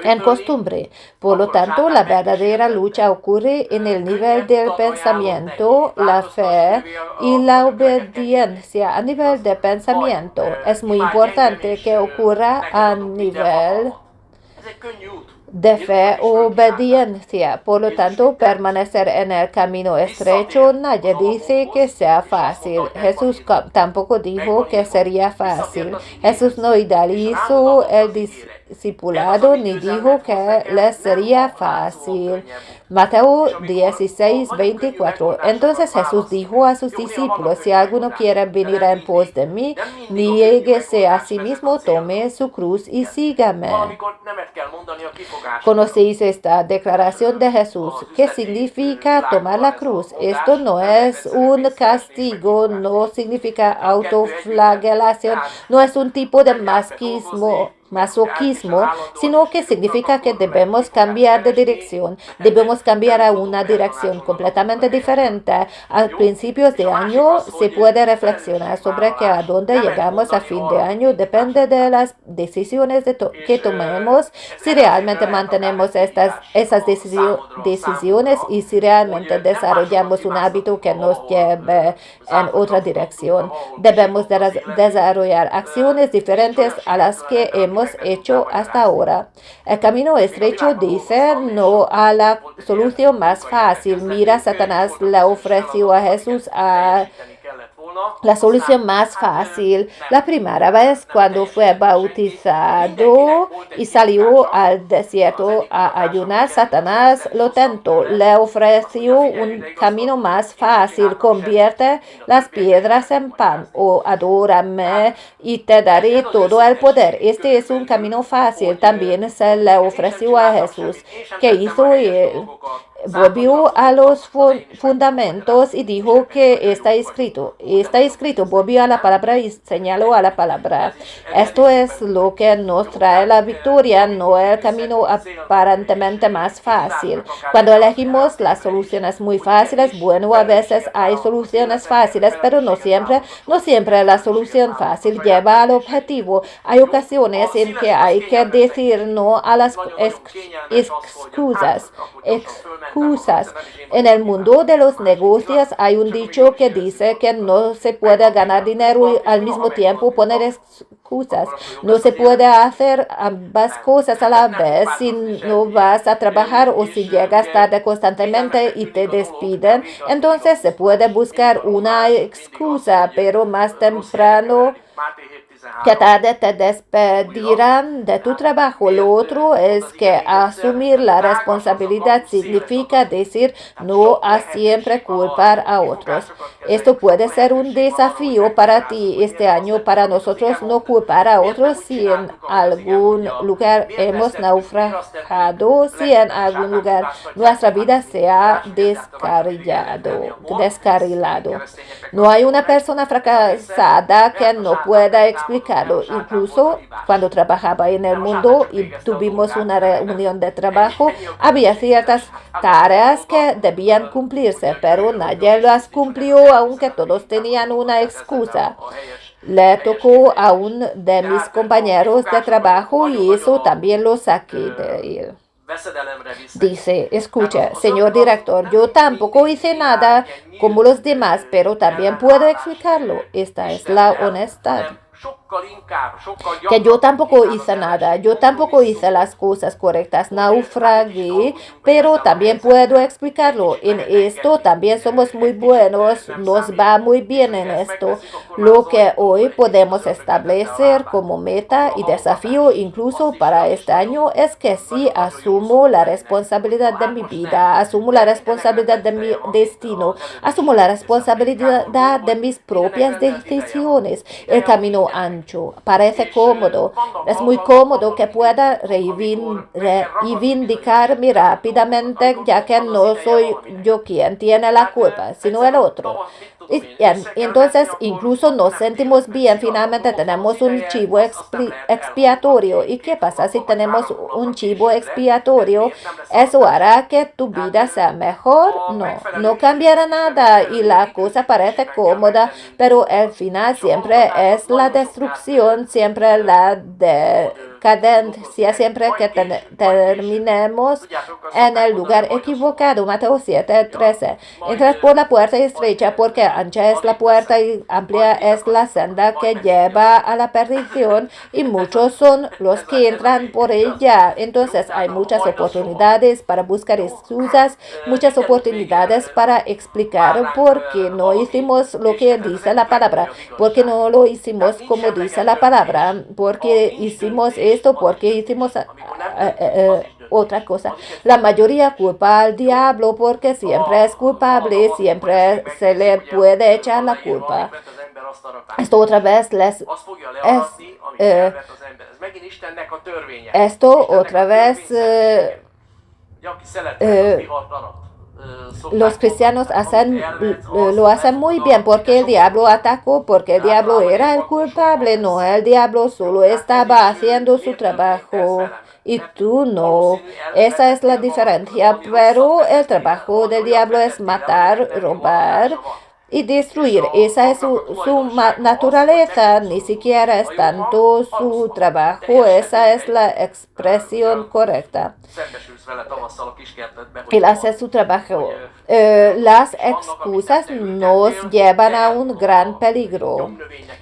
A: en costumbre. Por lo tanto, la verdadera lucha ocurre en el nivel del pensamiento, la fe y la obediencia a nivel de pensamiento. Es muy importante que ocurra a nivel de fe o obediencia. Por lo tanto, permanecer en el camino estrecho, nadie dice que sea fácil. Jesús tampoco dijo que sería fácil. Jesús no idealizó el discipulado ni dijo que les sería fácil. Mateo 16:24. Entonces Jesús dijo a sus discípulos, si alguno quiere venir en pos de mí, niéguese a sí mismo, tome su cruz y sígame. ¿Conocéis esta declaración de Jesús? ¿Qué significa tomar la cruz? Esto no es un castigo, no significa autoflagelación, no es un tipo de masoquismo, sino que significa que debemos cambiar de dirección, debemos cambiar a una dirección completamente diferente. A principios de año se puede reflexionar sobre que a dónde llegamos a fin de año depende de las decisiones que tomemos, si realmente mantenemos esas decisiones y si realmente desarrollamos un hábito que nos lleve en otra dirección. Debemos desarrollar acciones diferentes a las que hemos hecho hasta ahora. El camino estrecho dice no a la solución más fácil. Mira, Satanás le ofreció a Jesús la solución más fácil. La primera vez cuando fue bautizado y salió al desierto a ayunar, Satanás lo tentó. Le ofreció un camino más fácil. Convierte las piedras en pan o adórame y te daré todo el poder. Este es un camino fácil. También se le ofreció a Jesús. ¿Qué hizo él? Volvió a los fundamentos y dijo que está escrito. Está escrito, volvió a la palabra y señaló a la palabra. Esto es lo que nos trae la victoria, no el camino aparentemente más fácil. Cuando elegimos las soluciones muy fáciles, bueno, a veces hay soluciones fáciles, pero no siempre la solución fácil lleva al objetivo. Hay ocasiones en que hay que decir no a las excusas. En el mundo de los negocios hay un dicho que dice que no se puede ganar dinero y al mismo tiempo poner excusas. No se puede hacer ambas cosas a la vez. Si no vas a trabajar o si llegas tarde constantemente y te despiden, entonces se puede buscar una excusa, pero más temprano que tarde te despedirán de tu trabajo. Lo otro es que asumir la responsabilidad significa decir no a siempre culpar a otros. Esto puede ser un desafío para ti este año, para nosotros, no culpar a otros si en algún lugar hemos naufragado, si en algún lugar nuestra vida se ha descarrilado. No hay una persona fracasada que no pueda explicarlo. Incluso cuando trabajaba en el mundo y tuvimos una reunión de trabajo, había ciertas tareas que debían cumplirse, pero nadie las cumplió, aunque todos tenían una excusa. Le tocó a uno de mis compañeros de trabajo y eso también lo saqué de él. Dice, escucha, señor director, yo tampoco hice nada como los demás, pero también puedo explicarlo. Esta es la honestidad. que yo tampoco hice nada, yo tampoco hice las cosas correctas, naufragué, pero también puedo explicarlo. En esto también somos muy buenos, nos va muy bien en esto. Lo que hoy podemos establecer como meta y desafío incluso para este año es que sí asumo la responsabilidad de mi vida, asumo la responsabilidad de mi destino, asumo la responsabilidad de mis propias decisiones. El camino ancho parece cómodo, es muy cómodo que pueda reivindicarme rápidamente, ya que no soy yo quien tiene la culpa, sino el otro. Y entonces incluso nos sentimos bien, finalmente tenemos un chivo expiatorio. ¿Y qué pasa si tenemos un chivo expiatorio? ¿Eso hará que tu vida sea mejor? No, no cambiará nada y la cosa parece cómoda, pero el final siempre es la destrucción, siempre la decadencia, siempre que terminemos en el lugar equivocado. Mateo 7:13. Entras por la puerta estrecha porque ancha es la puerta y amplia es la senda que lleva a la perdición y muchos son los que entran por ella. Entonces hay muchas oportunidades para buscar excusas, muchas oportunidades para explicar por qué no hicimos lo que dice la palabra, por qué no lo hicimos como dice la palabra, por qué hicimos esto, por qué hicimos otra cosa. La mayoría culpa al diablo porque siempre es culpable, siempre se le puede echar la culpa. Esto otra vez los cristianos lo hacen muy bien porque el diablo atacó, porque el diablo era el culpable, no, el diablo solo estaba haciendo su trabajo y tú no. Esa es la diferencia, pero el trabajo del diablo es matar, robar y destruir. Esa es su naturaleza, ni siquiera es tanto su trabajo, esa es la expresión correcta. Él hace su trabajo. Las excusas nos llevan a un gran peligro.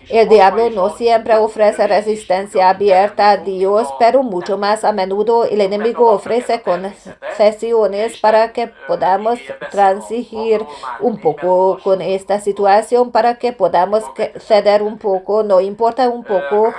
A: El diablo no siempre ofrece resistencia abierta a Dios, pero mucho más a menudo el enemigo ofrece concesiones para que podamos transigir un poco con esta situación, para que podamos ceder un poco, no importa un poco.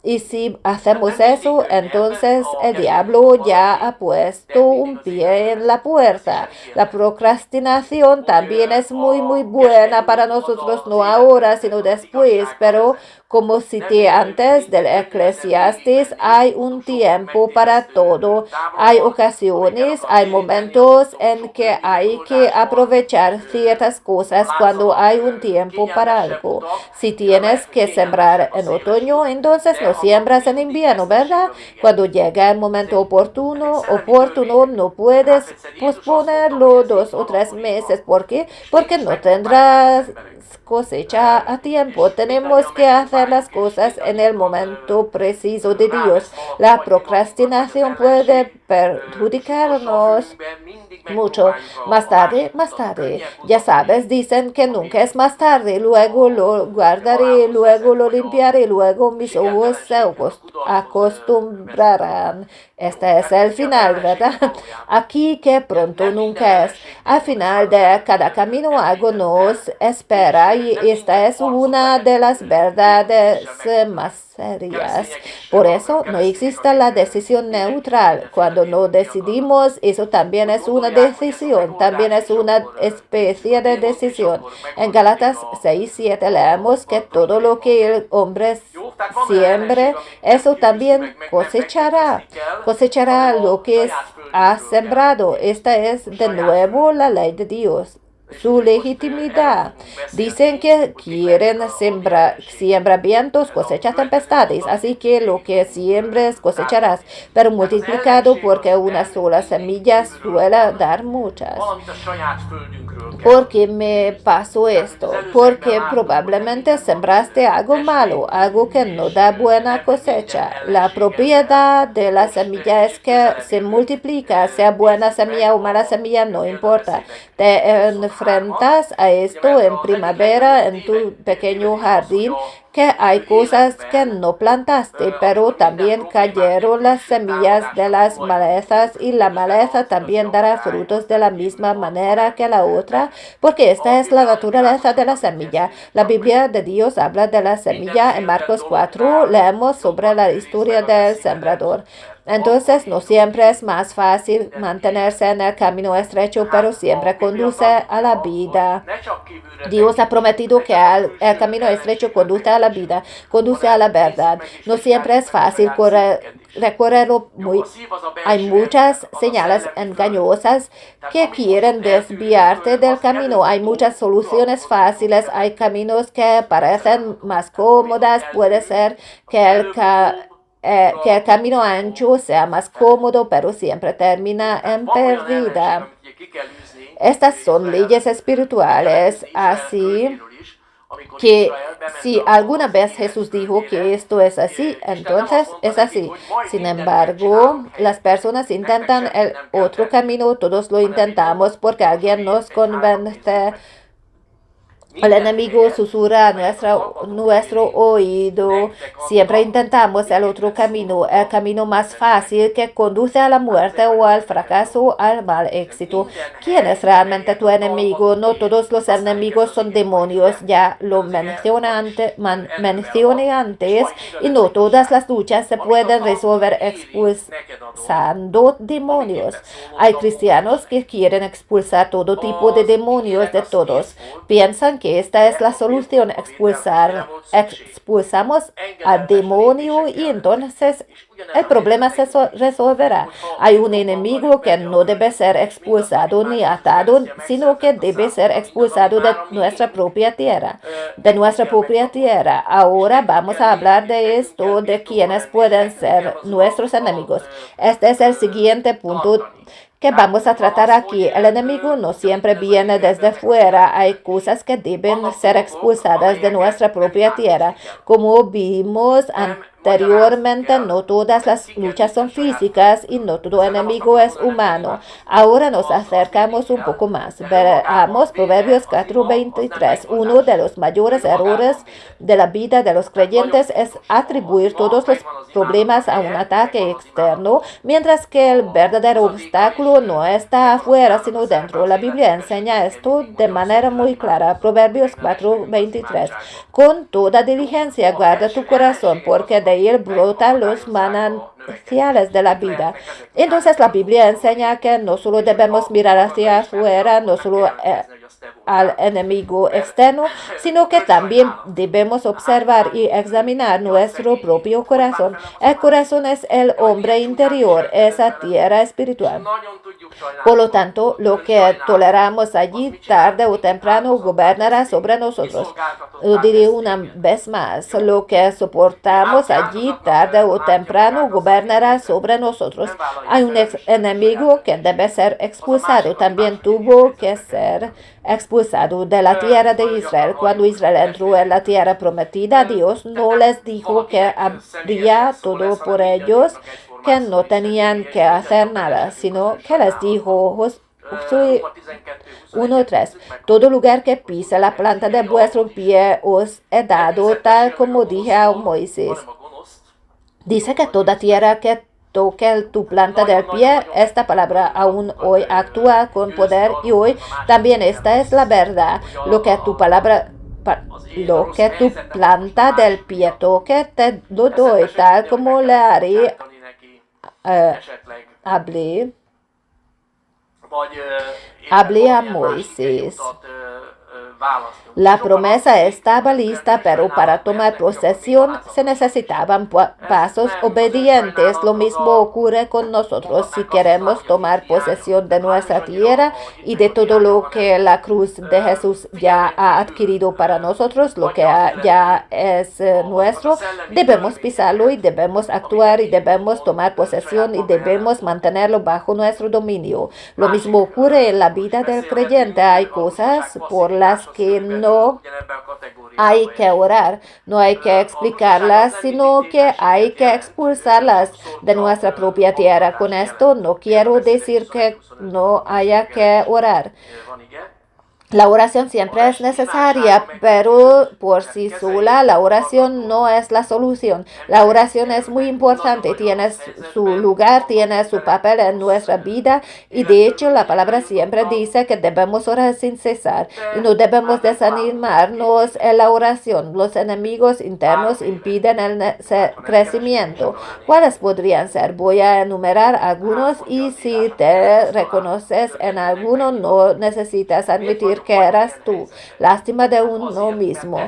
A: Y si hacemos eso, entonces el diablo ya ha puesto un pie en la puerta. La procrastinación también es muy buena para nosotros, no ahora, sino después, pero como cité antes del Eclesiastes, hay un tiempo para todo. Hay ocasiones, hay momentos en que hay que aprovechar ciertas cosas cuando hay un tiempo para algo. Si tienes que sembrar en otoño, entonces no siembras en invierno, ¿verdad? Cuando llega el momento oportuno, no puedes posponerlo 2 o 3 meses. ¿Por qué? Porque no tendrás cosecha a tiempo. Tenemos que hacer las cosas en el momento preciso de Dios. La procrastinación puede perjudicarnos mucho. Más tarde, ya sabes, dicen que nunca es más tarde. Luego lo guardaré, luego lo limpiaré, luego mis ojos se acostumbrarán. Este es el final, ¿verdad? Aquí que pronto nunca es. Al final de cada camino algo nos espera y esta es una de las verdades más serias. Por eso no existe la decisión neutral. Cuando no decidimos, eso también es una decisión, también es una especie de decisión. En Gálatas 6:7 leemos que todo lo que el hombre siembre, eso también cosechará. Cosechará lo que ha sembrado. Esta es de nuevo la ley de Dios. Su legitimidad. Dicen que quieren siembra vientos, cosecha tempestades, así que lo que siembres cosecharás, pero multiplicado porque una sola semilla suele dar muchas. ¿Por qué me pasó esto? Porque probablemente sembraste algo malo, algo que no da buena cosecha. La propiedad de la semilla es que se multiplica, sea buena semilla o mala semilla, no importa. Te enfrentas a esto en primavera en tu pequeño jardín. que hay cosas que no plantaste, pero también cayeron las semillas de las malezas y la maleza también dará frutos de la misma manera que la otra, porque esta es la naturaleza de la semilla. La Biblia de Dios habla de la semilla. En Marcos 4 leemos sobre la historia del sembrador. Entonces, no siempre es más fácil mantenerse en el camino estrecho, pero siempre conduce a la vida. Dios ha prometido que el camino estrecho conduce a la vida, conduce a la verdad. No siempre es fácil recorrerlo. Hay muchas señales engañosas que quieren desviarte del camino. Hay muchas soluciones fáciles, hay caminos que parecen más cómodas. Puede ser que el camino ancho sea más cómodo, pero siempre termina en pérdida. Estas son leyes espirituales, así que si alguna vez Jesús dijo que esto es así, entonces es así. Sin embargo, las personas intentan el otro camino, todos lo intentamos porque alguien nos convence. El enemigo susurra a nuestro oído. Siempre intentamos el otro camino, el camino más fácil que conduce a la muerte o al fracaso o al mal éxito. ¿Quién es realmente tu enemigo? No todos los enemigos son demonios, ya lo mencioné antes, y no todas las luchas se pueden resolver expulsando demonios. Hay cristianos que quieren expulsar todo tipo de demonios de todos. Piensan que esta es la solución, expulsamos al demonio y entonces el problema se resolverá. Hay un enemigo que no debe ser expulsado ni atado, sino que debe ser expulsado de nuestra propia tierra. Ahora vamos a hablar de esto, de quienes pueden ser nuestros enemigos. Este es el siguiente punto que vamos a tratar aquí. El enemigo no siempre viene desde fuera. Hay cosas que deben ser expulsadas de nuestra propia tierra. Como vimos anteriormente, no todas las luchas son físicas y no todo enemigo es humano. Ahora nos acercamos un poco más. Veamos Proverbios 4:23. Uno de los mayores errores de la vida de los creyentes es atribuir todos los problemas a un ataque externo, mientras que el verdadero obstáculo no está afuera, sino dentro. La Biblia enseña esto de manera muy clara. Proverbios 4:23. Con toda diligencia guarda tu corazón, porque de él brotan los manantiales de la vida. Entonces la Biblia enseña que no solo debemos mirar hacia afuera, no solo al enemigo externo, sino que también debemos observar y examinar nuestro propio corazón. El corazón es el hombre interior, esa tierra espiritual. Por lo tanto, lo que toleramos allí, tarde o temprano, gobernará sobre nosotros. Lo diré una vez más, lo que soportamos allí, tarde o temprano, gobernará sobre nosotros. Hay un enemigo que debe ser expulsado. También tuvo que ser expulsado de la tierra de Israel. Cuando Israel entró en la tierra prometida, Dios no les dijo que habría todo por ellos, que no tenían que hacer nada, sino que les dijo Josué 1:3. Todo lugar que pisa la planta de vuestro pie os he dado, tal como dije a Moisés. Dice que toda tierra que toque tu planta del pie, esta palabra aún hoy actúa con poder y hoy también esta es la verdad. Lo que tu planta del pie toque, te lo doy, tal como le haré. Hablé a Moisés. La promesa estaba lista, pero para tomar posesión se necesitaban pasos obedientes. Lo mismo ocurre con nosotros. Si queremos tomar posesión de nuestra tierra y de todo lo que la cruz de Jesús ya ha adquirido para nosotros, lo que ya es nuestro, debemos pisarlo y debemos actuar y debemos tomar posesión y debemos mantenerlo bajo nuestro dominio. Lo mismo ocurre en la vida del creyente. Hay cosas por las que no hay que orar, no hay que explicarlas, sino que hay que expulsarlas de nuestra propia tierra. Con esto no quiero decir que no haya que orar. La oración siempre es necesaria, pero por sí sola la oración no es la solución. La oración es muy importante, tiene su lugar, tiene su papel en nuestra vida y de hecho la palabra siempre dice que debemos orar sin cesar y no debemos desanimarnos en la oración. Los enemigos internos impiden el crecimiento. ¿Cuáles podrían ser? Voy a enumerar algunos y si te reconoces en alguno no necesitas admitir que eras tú. Lástima de uno mismo.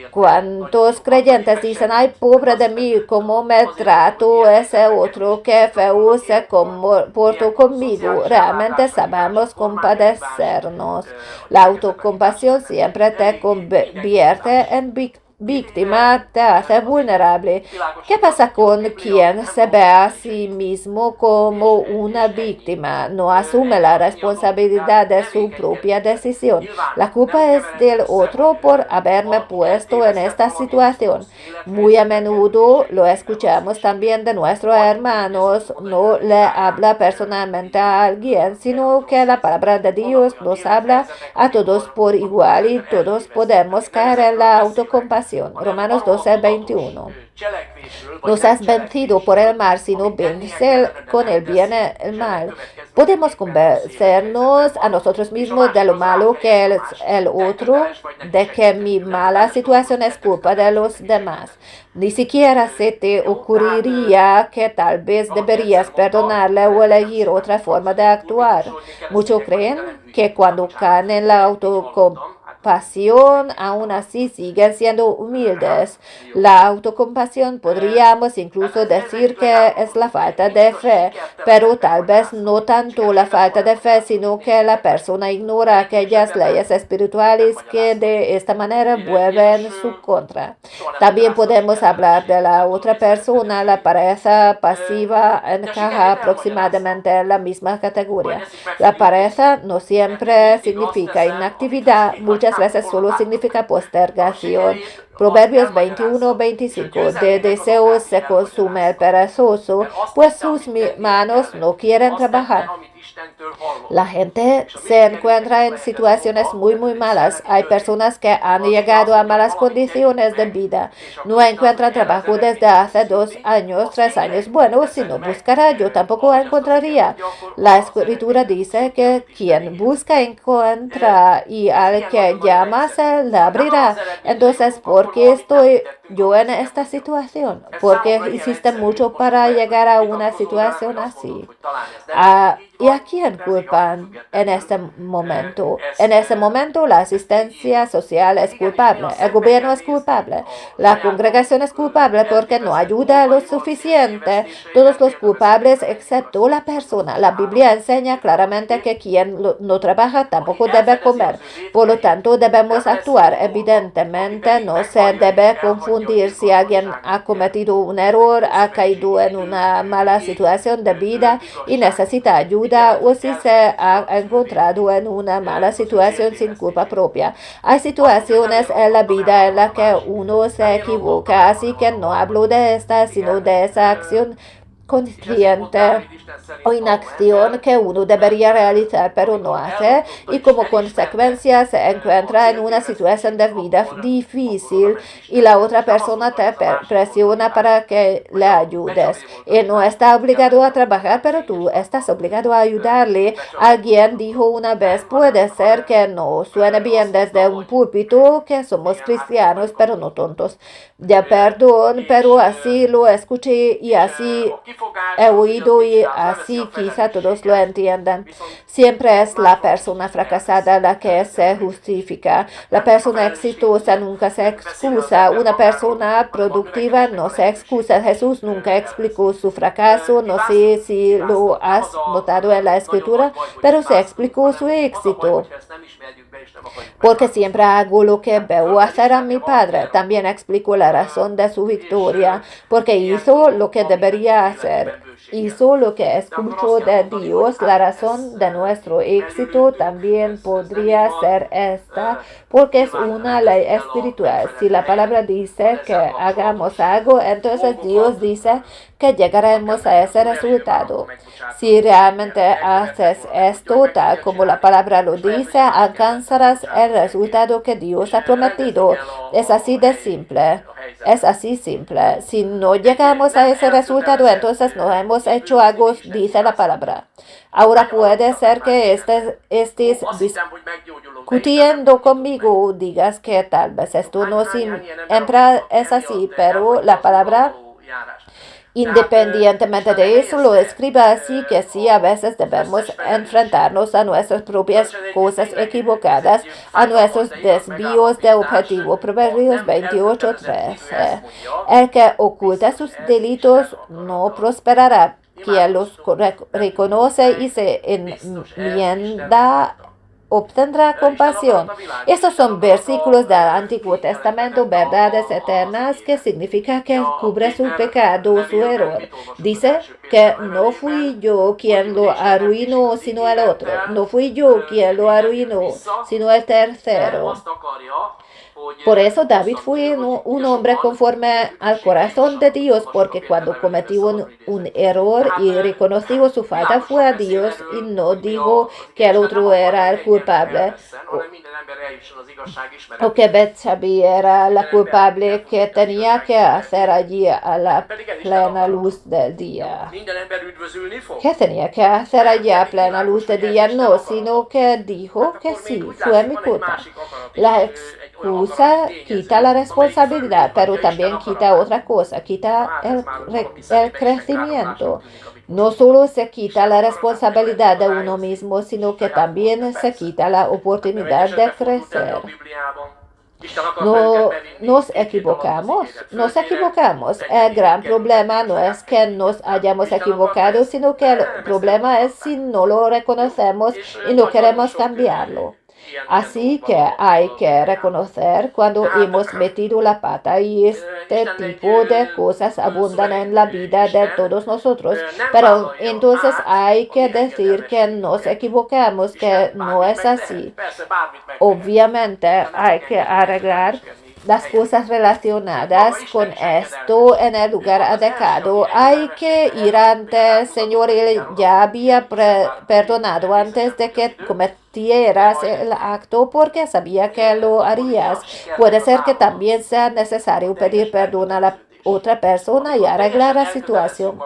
A: ¿Cuántos creyentes dicen, ay, pobre de mí, cómo me trato ese otro, qué feo se comportó conmigo? Realmente sabemos compadecernos. La autocompasión siempre te convierte en víctima, te hace vulnerable. ¿Qué pasa con quien se ve a sí mismo como una víctima? No asume la responsabilidad de su propia decisión. La culpa es del otro por haberme puesto en esta situación. Muy a menudo lo escuchamos también de nuestros hermanos. No le habla personalmente a alguien, sino que la palabra de Dios nos habla a todos por igual y todos podemos caer en la autocompasión. Romanos 12:21. No seas vencido por el mal, sino vence con el bien el mal. Podemos convencernos a nosotros mismos de lo malo que es el otro, de que mi mala situación es culpa de los demás. Ni siquiera se te ocurriría que tal vez deberías perdonarle o elegir otra forma de actuar. Muchos creen que cuando caen en la autocompasión, aún así siguen siendo humildes. La autocompasión podríamos incluso decir que es la falta de fe, pero tal vez no tanto la falta de fe, sino que la persona ignora aquellas leyes espirituales que de esta manera vuelven en su contra. También podemos hablar de la otra persona. La pareja pasiva encaja aproximadamente en la misma categoría. La pareja no siempre significa inactividad, muchas veces solo significa postergación. Proverbios 21:25. De deseos se consume el perezoso, pues sus manos no quieren trabajar. La gente se encuentra en situaciones muy malas. Hay personas que han llegado a malas condiciones de vida. No encuentran trabajo desde hace 2 años, 3 años. Bueno, si no buscara, yo tampoco encontraría. La escritura dice que quien busca encuentra y al que llama se le abrirá. Entonces, ¿por qué estoy yo en esta situación? Porque hiciste mucho para llegar a una situación así. ¿Y a quién culpan en este momento? En ese momento la asistencia social es culpable, el gobierno es culpable, la congregación es culpable porque no ayuda lo suficiente. Todos los culpables excepto la persona. La Biblia enseña claramente que quien no trabaja tampoco debe comer. Por lo tanto, debemos actuar. Evidentemente, no se debe confundir si alguien ha cometido un error, ha caído en una mala situación de vida y necesita ayuda, o si se ha encontrado en una mala situación sin culpa propia. Hay situaciones en la vida en las que uno se equivoca, así que no hablo de esta, sino de esa acción consciente o inacción que uno debería realizar pero no hace y como consecuencia se encuentra en una situación de vida difícil y la otra persona te presiona para que le ayudes. Él no está obligado a trabajar, pero tú estás obligado a ayudarle. Alguien dijo una vez, puede ser que no suene bien desde un púlpito que somos cristianos pero no tontos. Ya perdón, pero así lo escuché y así he oído y así quizá todos lo entiendan. Siempre es la persona fracasada la que se justifica. La persona exitosa nunca se excusa. Una persona productiva no se excusa. Jesús nunca explicó su fracaso. No sé si lo has notado en la escritura, pero se explicó su éxito. Porque siempre hago lo que veo hacer a mi padre. También explicó la razón de su victoria, porque hizo lo que debería hacer. hizo lo que escuchó de Dios. La razón de nuestro éxito también podría ser esta, porque es una ley espiritual. Si la palabra dice que hagamos algo, entonces Dios dice que llegaremos a ese resultado. Si realmente haces esto tal como la palabra lo dice, alcanzarás el resultado que Dios ha prometido. Es así de simple. Es así simple. Si no llegamos a ese resultado, entonces no hemos hecho algo, dice la palabra. Ahora puede ser que estés discutiendo conmigo, digas que tal vez esto no siempre es así, pero la palabra, independientemente de eso, lo escribe así que sí, a veces debemos enfrentarnos a nuestras propias cosas equivocadas, a nuestros desvíos de objetivo. Proverbios 28:13. El que oculta sus delitos no prosperará. Quien los reconoce y se enmienda obtendrá compasión. Estos son versículos del Antiguo Testamento, verdades eternas, que significa que cubre su pecado, su error. Dice que no fui yo quien lo arruinó, sino el otro. No fui yo quien lo arruinó, sino el tercero. Por eso David fue un hombre conforme al corazón de Dios, porque cuando cometió un error y reconoció su falta, fue a Dios y no dijo que el otro era el culpable o que Betsabé era la culpable, que tenía que hacer allí a la plena luz del día. ¿Qué tenía que hacer allí a plena luz del día? No, sino que dijo que sí, fue mi culpa. La excusa quita la responsabilidad, pero también quita otra cosa, quita el crecimiento. No solo se quita la responsabilidad de uno mismo, sino que también se quita la oportunidad de crecer. No nos equivocamos. El gran problema no es que nos hayamos equivocado, sino que el problema es si no lo reconocemos y no queremos cambiarlo. Así que hay que reconocer cuando hemos metido la pata, y este tipo de cosas abundan en la vida de todos nosotros. Pero entonces hay que decir que nos equivocamos, que no es así. Obviamente hay que arreglar las cosas relacionadas con esto en el lugar adecuado. Hay que ir ante el Señor. Él ya había perdonado antes de que cometieras el acto, porque sabía que lo harías. Puede ser que también sea necesario pedir perdón a la otra persona y arreglar la situación.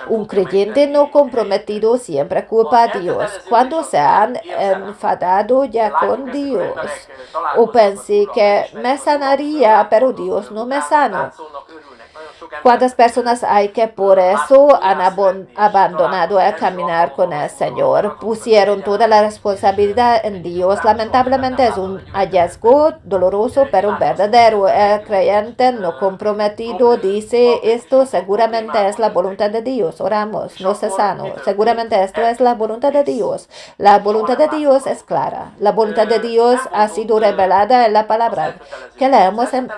A: Un creyente no comprometido siempre culpa a Dios cuando se han enfadado ya con Dios. O pensé que me sanaría, pero Dios no me sanó. ¿Cuántas personas hay que por eso han abandonado el caminar con el Señor? Pusieron toda la responsabilidad en Dios. Lamentablemente es un hallazgo doloroso, pero verdadero. El creyente no comprometido dice: esto seguramente es la voluntad de Dios. Oramos, no se sano. Seguramente esto es la voluntad de Dios. La voluntad de Dios es clara. La voluntad de Dios ha sido revelada en la palabra que leemos en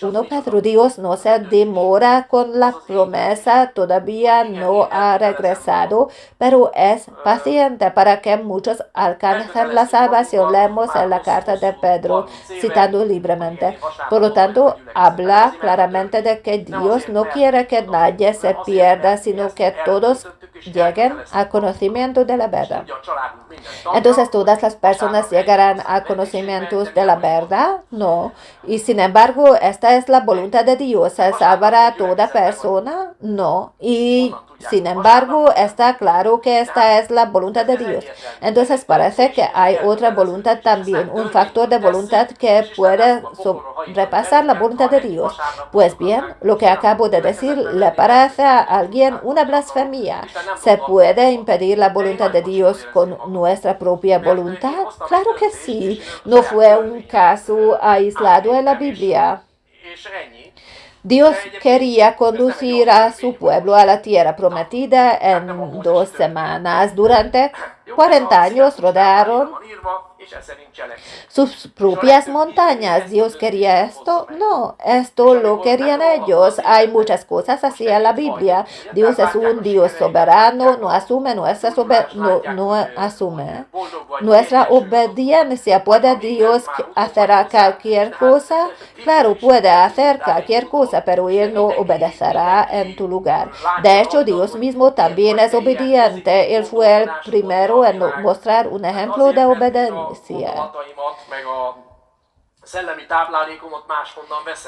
A: 1 Pedro. Dios no se demora con la promesa, todavía no ha regresado, pero es paciente para que muchos alcancen la salvación. Leemos en la carta de Pedro, citando libremente. Por lo tanto, habla claramente de que Dios no quiere que nadie se pierda, sino que todos lleguen al conocimiento de la verdad. Entonces, ¿todas las personas llegarán al conocimiento de la verdad? No. Y sin embargo, esta es la voluntad de Dios. ¿Se salvará a toda persona? No. Y sin embargo, está claro que esta es la voluntad de Dios. Entonces parece que hay otra voluntad también, un factor de voluntad que puede sobrepasar la voluntad de Dios. Pues bien, lo que acabo de decir le parece a alguien una blasfemia. ¿Se puede impedir la voluntad de Dios con nuestra propia voluntad? Claro que sí. No fue un caso aislado en la Biblia. Dios quería conducir a su pueblo a la tierra prometida en 2 semanas. Durante 40 años rodearon sus propias montañas. ¿Dios quería esto? No, esto lo querían ellos. Hay muchas cosas así en la Biblia. Dios es un Dios soberano, no asume nuestra obediencia. ¿Puede Dios hacer cualquier cosa? Claro, puede hacer cualquier cosa, pero Él no obedecerá en tu lugar. De hecho, Dios mismo también es obediente. Él fue el primero en mostrar un ejemplo de obediencia.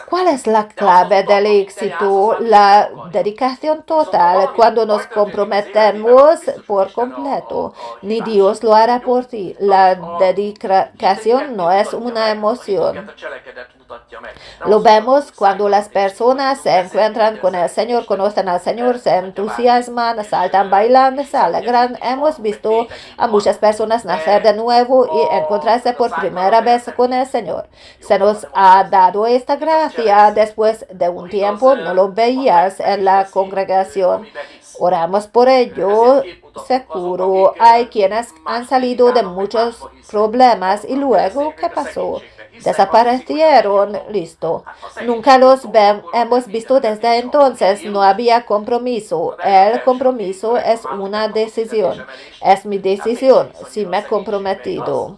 A: ¿Cuál es la clave del éxito? La dedicación total. Cuando nos comprometemos por completo, ni Dios lo hará por ti. La dedicación no es una emoción. Lo vemos cuando las personas se encuentran con el Señor, conocen al Señor, se entusiasman, saltan, bailan, se alegran. Hemos visto a muchas personas nacer de nuevo y encontrarse por primera vez con el Señor. Se nos ha dado esta gracia. Después de un tiempo no lo veías en la congregación. Oramos por ello. Seguro hay quienes han salido de muchos problemas y luego, ¿qué pasó? Desaparecieron, listo. Nunca los hemos visto desde entonces. No había compromiso. El compromiso es una decisión. Es mi decisión si me he comprometido.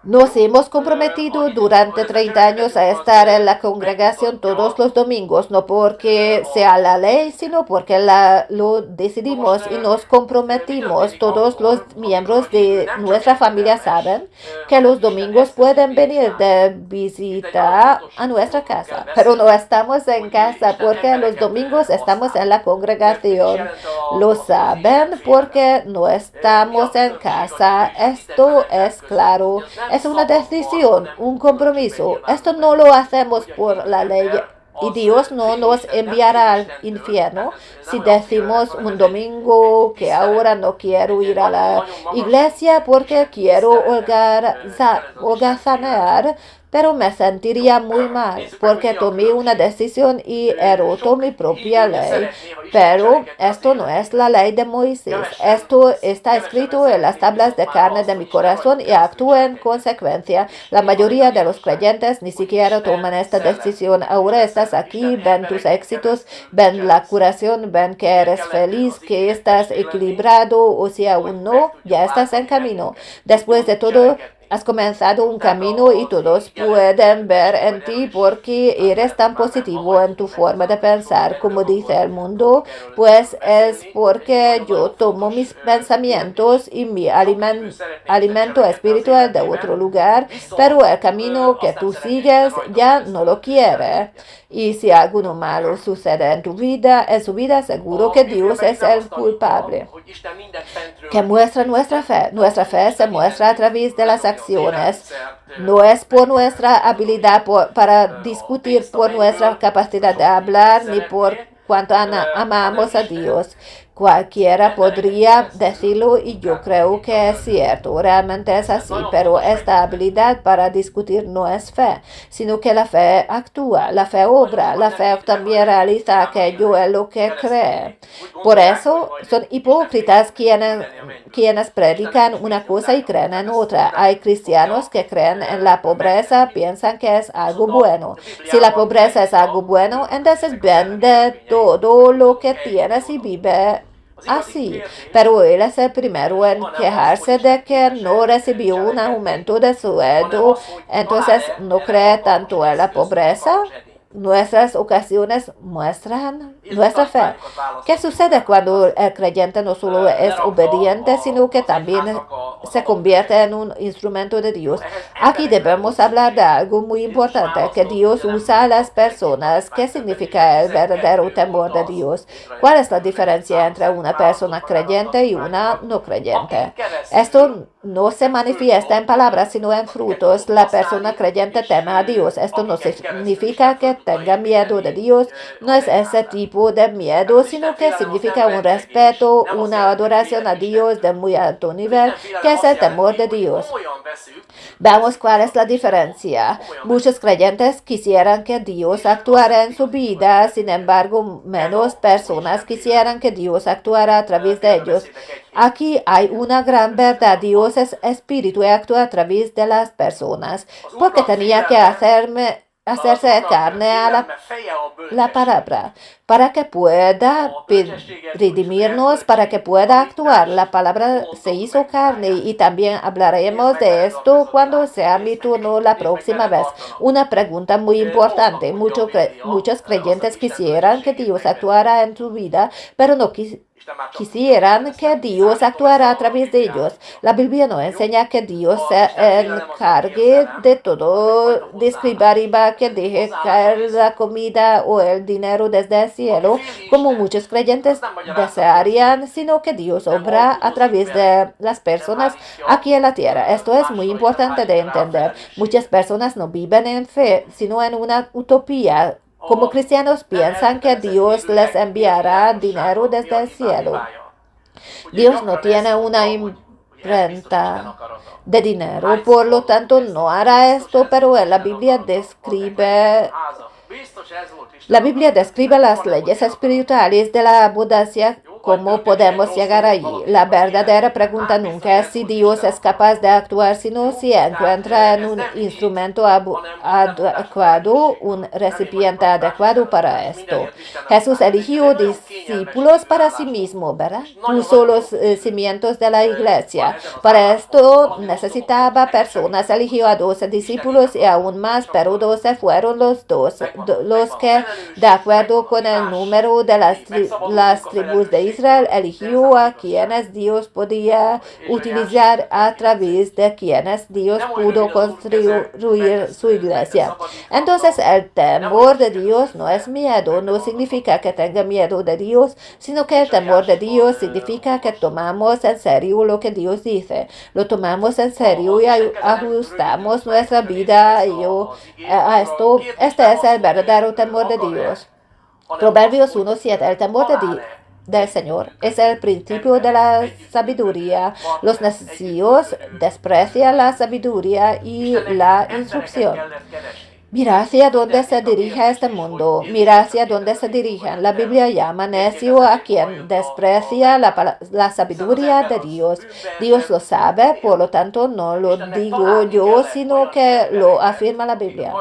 A: Nos hemos comprometido durante 30 años a estar en la congregación todos los domingos, no porque sea la ley, sino porque lo decidimos y nos comprometimos. Todos los miembros de nuestra familia saben que los domingos pueden venir de visita a nuestra casa, pero no estamos en casa porque los domingos estamos en la congregación. Lo saben porque no estamos en casa. Esto es claro. Es una decisión, un compromiso. Esto no lo hacemos por la ley. Y Dios no nos enviará al infierno si decimos un domingo que ahora no quiero ir a la iglesia porque quiero holgazanear, pero me sentiría muy mal porque tomé una decisión y he roto mi propia ley. Pero esto no es la ley de Moisés. Esto está escrito en las tablas de carne de mi corazón y actúo en consecuencia. La mayoría de los creyentes ni siquiera toman esta decisión. Ahora estás aquí, ven tus éxitos, ven la curación, ven que eres feliz, que estás equilibrado, o si aún no, ya estás en camino. Después de todo, has comenzado un camino y todos pueden ver en ti porque eres tan positivo en tu forma de pensar. Como dice el mundo, pues es porque yo tomo mis pensamientos y mi alimento espiritual de otro lugar, pero el camino que tú sigues ya no lo quiere. Y si algo malo sucede en su vida, seguro que Dios es el culpable. Que muestra nuestra fe. Nuestra fe se muestra a través de las acciones. No es por nuestra habilidad para discutir, por nuestra capacidad de hablar, ni por cuánto amamos a Dios. Cualquiera podría decirlo y yo creo que es cierto, realmente es así, pero esta habilidad para discutir no es fe, sino que la fe actúa, la fe obra, la fe también realiza aquello en lo que cree. Por eso son hipócritas quienes predican una cosa y creen en otra. Hay cristianos que creen en la pobreza, piensan que es algo bueno. Si la pobreza es algo bueno, entonces vende todo lo que tienes y vive así, pero él es el primero en quejarse de que no recibió un aumento de sueldo, entonces no cree tanto en la pobreza. Nuestras ocasiones muestran nuestra fe. ¿Qué sucede cuando el creyente no solo es obediente, sino que también se convierte en un instrumento de Dios? Aquí debemos hablar de algo muy importante, que Dios usa a las personas. ¿Qué significa el verdadero temor de Dios? ¿Cuál es la diferencia entre una persona creyente y una no creyente? Esto no se manifiesta en palabras, sino en frutos. La persona creyente teme a Dios. Esto no significa que tenga miedo de Dios. No es ese tipo de miedo, sino que significa un respeto, una adoración a Dios de muy alto nivel, que es el temor de Dios. Veamos cuál es la diferencia. Muchos creyentes quisieran que Dios actuara en su vida, sin embargo, menos personas quisieran que Dios actuara a través de ellos. Aquí hay una gran verdad. Dios es espíritu y actúa a través de las personas. Porque tenía que hacerse carne a la palabra, para que pueda redimirnos, para que pueda actuar. La palabra se hizo carne y también hablaremos de esto cuando sea mi turno la próxima vez. Una pregunta muy importante. Muchos creyentes quisieran que Dios actuara en su vida, pero no quisieran que Dios actuara a través de ellos. La Biblia no enseña que Dios se encargue de todo, describa arriba, que deje caer la comida o el dinero desde el cielo, como muchos creyentes desearían, sino que Dios obra a través de las personas aquí en la tierra. Esto es muy importante de entender. Muchas personas no viven en fe, sino en una utopía. Como cristianos piensan que Dios les enviará dinero desde el cielo. Dios no tiene una imprenta de dinero, por lo tanto no hará esto, pero la Biblia describe las leyes espirituales de la abundancia. ¿Cómo podemos llegar allí? La verdadera pregunta nunca es si Dios es capaz de actuar, sino si encuentra en un instrumento adecuado, un recipiente adecuado para esto. Jesús eligió discípulos para sí mismo, ¿verdad? Puso los cimientos de la iglesia. Para esto necesitaba personas. Eligió a 12 discípulos y aún más, pero 12 fueron los que, de acuerdo con el número de las tribus de Israel, eligió a quienes Dios podía utilizar, a través de quienes Dios pudo construir su iglesia. Entonces, el temor de Dios no es miedo, no significa que tenga miedo de Dios, sino que el temor de Dios significa que tomamos en serio lo que Dios dice. Lo tomamos en serio y ajustamos nuestra vida a esto. Este es el verdadero temor de Dios. Proverbios 1:7. El temor del Señor es el principio de la sabiduría. Los necios desprecian la sabiduría y la instrucción. Mira hacia dónde se dirige este mundo. Mira hacia dónde se dirigen. La Biblia llama necio a quien desprecia la sabiduría de Dios. Dios lo sabe, por lo tanto no lo digo yo, sino que lo afirma la Biblia.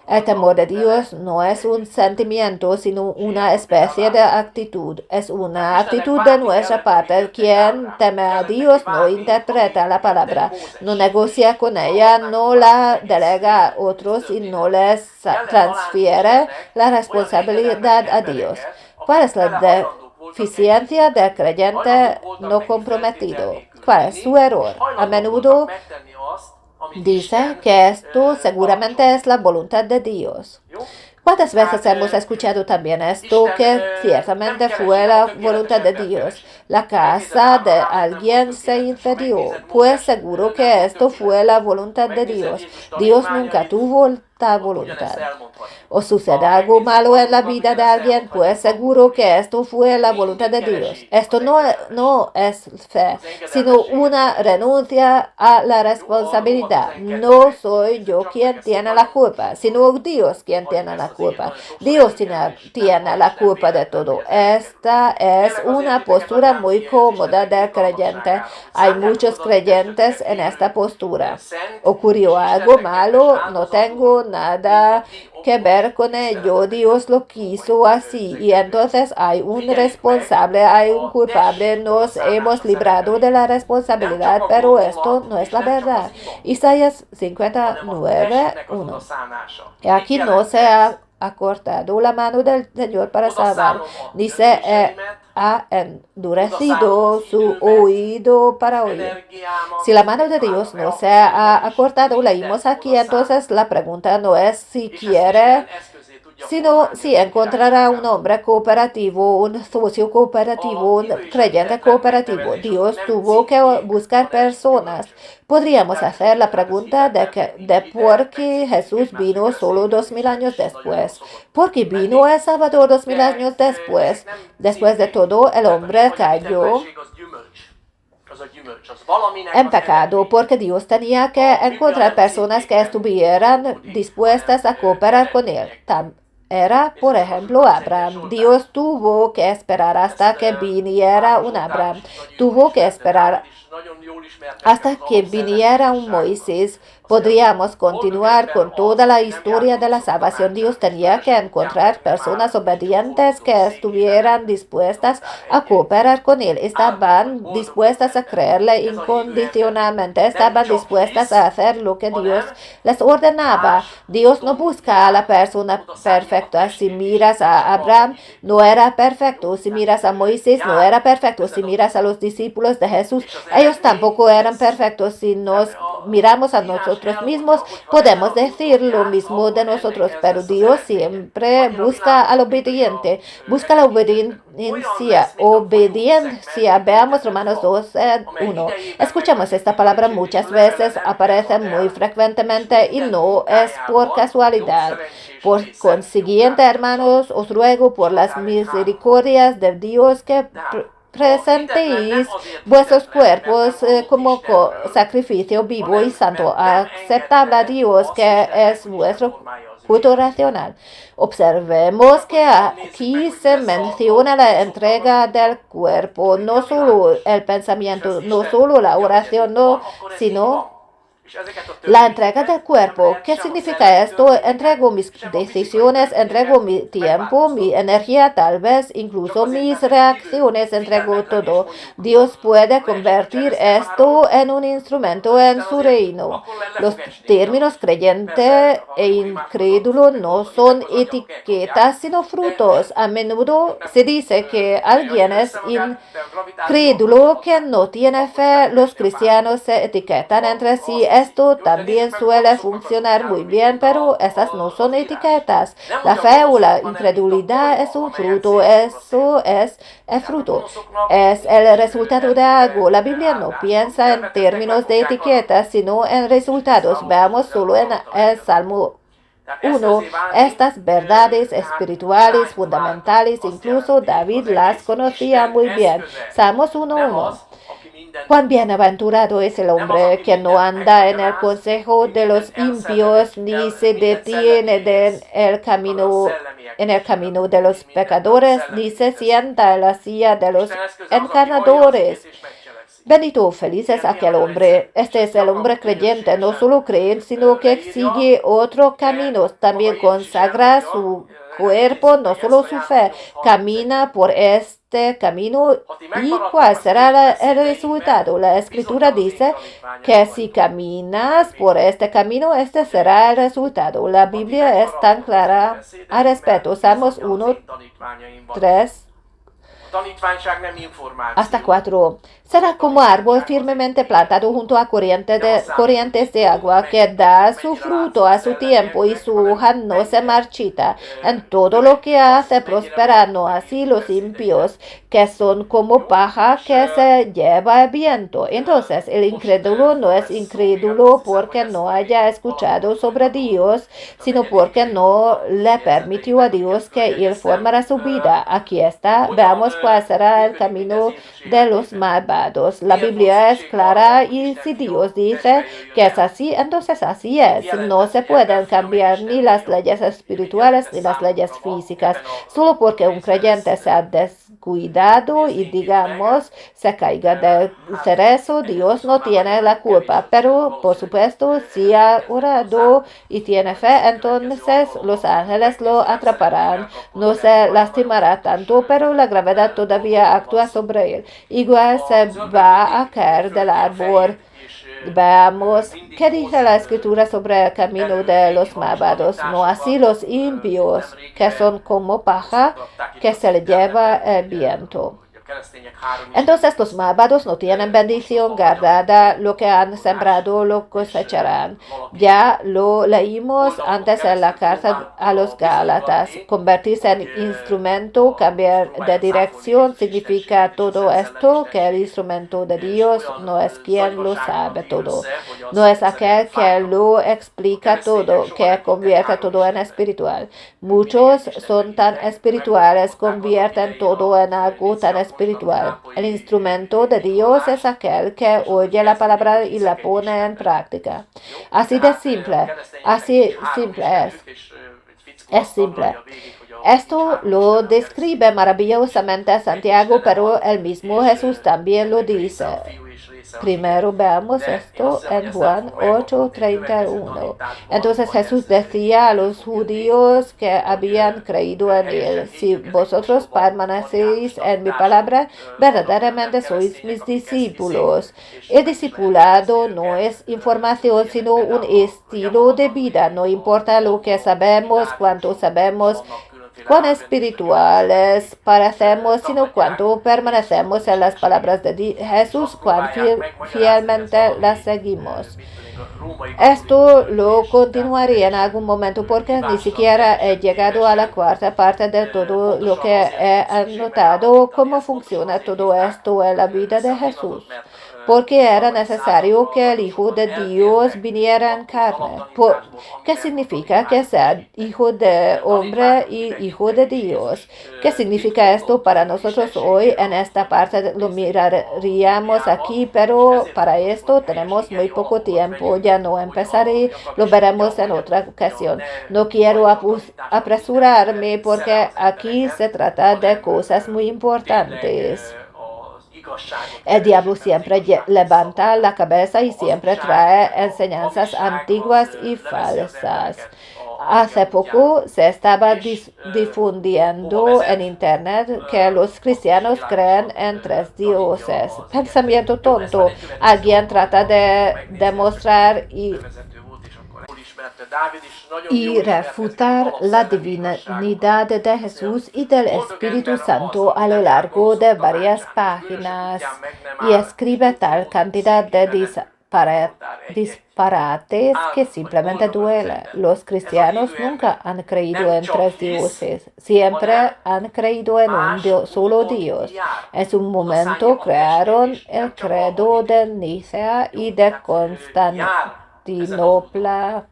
A: El temor de Dios no es un sentimiento, sino una especie de actitud. Es una actitud de nuestra parte. Quien teme a Dios no interpreta la palabra, no negocia con ella, no la delega a otros y no les transfiere la responsabilidad a Dios. ¿Cuál es la deficiencia del creyente no comprometido? ¿Cuál es su error? A menudo dice que esto seguramente es la voluntad de Dios. ¿Cuántas veces hemos escuchado también esto, que ciertamente fue la voluntad de Dios? La casa de alguien se incendió, pues seguro que esto fue la voluntad de Dios. Dios nunca tuvo esta voluntad. O sucede algo malo en la vida de alguien, pues seguro que esto fue la voluntad de Dios. Esto no es fe, sino una renuncia a la responsabilidad. No soy yo quien tiene la culpa, sino Dios quien tiene la culpa. Dios tiene la culpa de todo. Esta es una postura muy cómoda del creyente. Hay muchos creyentes en esta postura. Ocurrió algo malo, no tengo nada que ver con ello, Dios lo quiso así, y entonces hay un responsable, hay un culpable, nos hemos librado de la responsabilidad, pero esto no es la verdad. Isaías 59:1. Y aquí no se ha acortado la mano del Señor para salvar, ni se ha endurecido su oído para oír. Si la mano de Dios no se ha acortado, leímos aquí, entonces la pregunta no es si quiere, sino si encontrará un hombre cooperativo, un socio cooperativo, un creyente cooperativo. Dios tuvo que buscar personas. Podríamos hacer la pregunta de por qué Jesús vino solo 2000 años después. ¿Por qué vino El Salvador 2000 años después? Después de todo, el hombre cayó en pecado, porque Dios tenía que encontrar personas que estuvieran dispuestas a cooperar con él. era, por ejemplo, Abraham. Dios tuvo que esperar hasta que viniera un Abraham. Tuvo que esperar hasta que viniera un Moisés. Podríamos continuar con toda la historia de la salvación. Dios tenía que encontrar personas obedientes que estuvieran dispuestas a cooperar con Él. Estaban dispuestas a creerle incondicionalmente. Estaban dispuestas a hacer lo que Dios les ordenaba. Dios no busca a la persona perfecta. Si miras a Abraham, no era perfecto. Si miras a Moisés, no era perfecto. Si miras a los discípulos de Jesús, ellos tampoco eran perfectos. Si nos miramos a nosotros mismos, podemos decir lo mismo de nosotros, pero Dios siempre busca al obediente, busca la obediencia. Veamos Romanos 2:1. Escuchamos esta palabra muchas veces, aparece muy frecuentemente y no es por casualidad. Por consiguiente, hermanos, os ruego por las misericordias de Dios que presentéis vuestros cuerpos como sacrificio vivo y santo, aceptable a Dios, que es vuestro culto racional. Observemos que aquí se menciona la entrega del cuerpo, no solo el pensamiento, no solo la oración, no, sino la entrega del cuerpo. ¿Qué significa esto? Entrego mis decisiones, entrego mi tiempo, mi energía, tal vez incluso mis reacciones, entrego todo. Dios puede convertir esto en un instrumento en su reino. Los términos creyente e incrédulo no son etiquetas, sino frutos. A menudo se dice que alguien es incrédulo, que no tiene fe. Los cristianos se etiquetan entre sí. Esto también suele funcionar muy bien, pero esas no son etiquetas. La fe o la incredulidad es un fruto, eso es el fruto, es el resultado de algo. La Biblia no piensa en términos de etiquetas, sino en resultados. Veamos solo en el Salmo 1, estas verdades espirituales fundamentales, incluso David las conocía muy bien. Salmos 1:1. Cuán bienaventurado es el hombre que no anda en el consejo de los impíos, ni se detiene en el camino de los pecadores, ni se sienta en la silla de los encarnadores. Bendito, feliz es aquel hombre. Este es el hombre creyente, no solo cree, sino que sigue otro camino. También consagra su cuerpo, no solo su fe. Camina por este camino. ¿Y cuál será el resultado? La Escritura dice que si caminas por este camino, este será el resultado. La Biblia es tan clara al respecto. Salmos 1:3 hasta 4. Será como árbol firmemente plantado junto a corrientes de agua, que da su fruto a su tiempo y su hoja no se marchita. En todo lo que hace prospera, no así los impíos, que son como paja que se lleva el viento. Entonces, el incrédulo no es incrédulo porque no haya escuchado sobre Dios, sino porque no le permitió a Dios que Él formara su vida. Aquí está. Veamos cuál será el camino de los malvados. La Biblia es clara y si Dios dice que es así, entonces así es. No se pueden cambiar ni las leyes espirituales ni las leyes físicas. Solo porque un creyente se ha descuidado y, digamos, se caiga del cerezo, Dios no tiene la culpa. Pero, por supuesto, si ha orado y tiene fe, entonces los ángeles lo atraparán. No se lastimará tanto, pero la gravedad todavía actúa sobre él. Igual se va a caer del árbol. Veamos qué dice la Escritura sobre el camino de los malvados. No así los impíos, que son como paja que se le lleva el viento. Entonces los malvados no tienen bendición guardada, lo que han sembrado lo cosecharán. Ya lo leímos antes en la carta a los Gálatas. Convertirse en instrumento, cambiar de dirección, significa todo esto, que el instrumento de Dios no es quien lo sabe todo. No es aquel que lo explica todo, que convierte todo en espiritual. Muchos son tan espirituales, convierten todo en algo tan espiritual. El instrumento de Dios es aquel que oye la palabra y la pone en práctica. Así de simple, así simple es. Es simple. Esto lo describe maravillosamente Santiago, pero el mismo Jesús también lo dice. Primero veamos esto en Juan 8:31. Entonces Jesús decía a los judíos que habían creído en él: si vosotros permanecéis en mi palabra, verdaderamente sois mis discípulos. El discipulado no es información, sino un estilo de vida. No importa lo que sabemos, cuánto sabemos, cuán espirituales parecemos, sino cuánto permanecemos en las palabras de Jesús, cuán fielmente las seguimos. Esto lo continuaré en algún momento porque ni siquiera he llegado a la cuarta parte de todo lo que he anotado, cómo funciona todo esto en la vida de Jesús. Porque era necesario que el Hijo de Dios viniera en carne. ¿Qué significa que sea hijo de hombre y hijo de Dios? ¿Qué significa esto para nosotros hoy? En esta parte lo miraríamos aquí, pero para esto tenemos muy poco tiempo. Ya no empezaré, lo veremos en otra ocasión. No quiero apresurarme porque aquí se trata de cosas muy importantes. El diablo siempre levanta la cabeza y siempre trae enseñanzas antiguas y falsas. Hace poco se estaba difundiendo en internet que los cristianos creen en 3 dioses. Pensamiento tonto. Alguien trata de demostrar y refutar la divinidad de Jesús y del Espíritu Santo a lo largo de varias páginas y escribe tal cantidad de disparates que simplemente duele. Los cristianos nunca han creído en 3 dioses, siempre han creído en un solo Dios. En su momento crearon el credo de Nicea y de Constantinopla.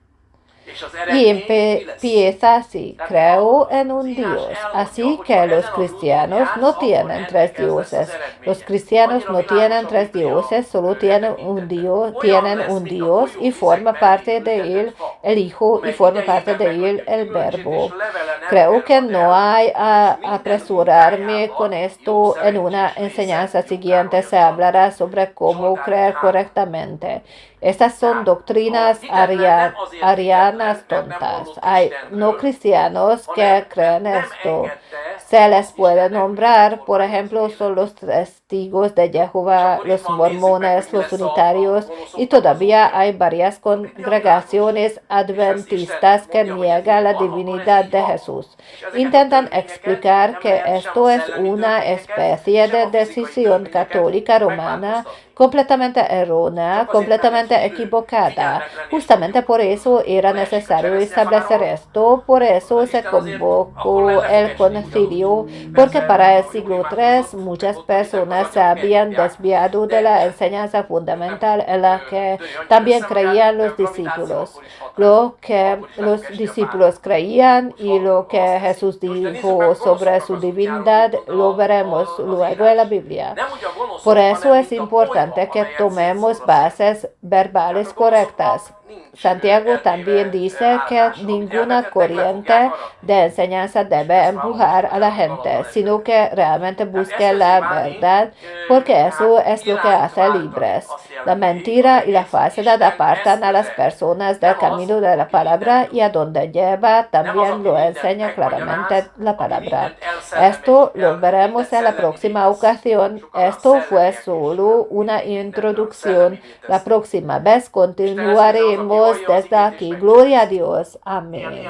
A: Y empieza así: creo en un Dios. Así que los cristianos no tienen 3 dioses. Los cristianos no tienen 3 dioses, solo tienen un Dios y forma parte de él el Hijo y forma parte de él el Verbo. Creo que no hay a apresurarme con esto. En una enseñanza siguiente se hablará sobre cómo creer correctamente. Estas son doctrinas arianas tontas. Hay no cristianos que creen esto. Se les puede nombrar, por ejemplo, son los testigos de Jehová, los mormones, los unitarios, y todavía hay varias congregaciones adventistas que niegan la divinidad de Jesús. Intentan explicar que esto es una especie de decisión católica romana completamente errónea, completamente equivocada. Justamente por eso era necesario establecer esto, por eso se convocó el concilio, porque para el siglo III muchas personas se habían desviado de la enseñanza fundamental en la que también creían los discípulos. Lo que los discípulos creían y lo que Jesús dijo sobre su divinidad lo veremos luego en la Biblia. Por eso es importante que tomemos bases verbales correctas. Santiago también dice que ninguna corriente de enseñanza debe empujar a la gente, sino que realmente busque la verdad, porque eso es lo que hace libres. La mentira y la falsedad apartan a las personas del camino de la palabra, y a donde lleva también lo enseña claramente la palabra. Esto lo veremos en la próxima ocasión. Esto fue solo una introducción. La próxima vez continuaremos desde aquí. Gloria a Dios. Amén.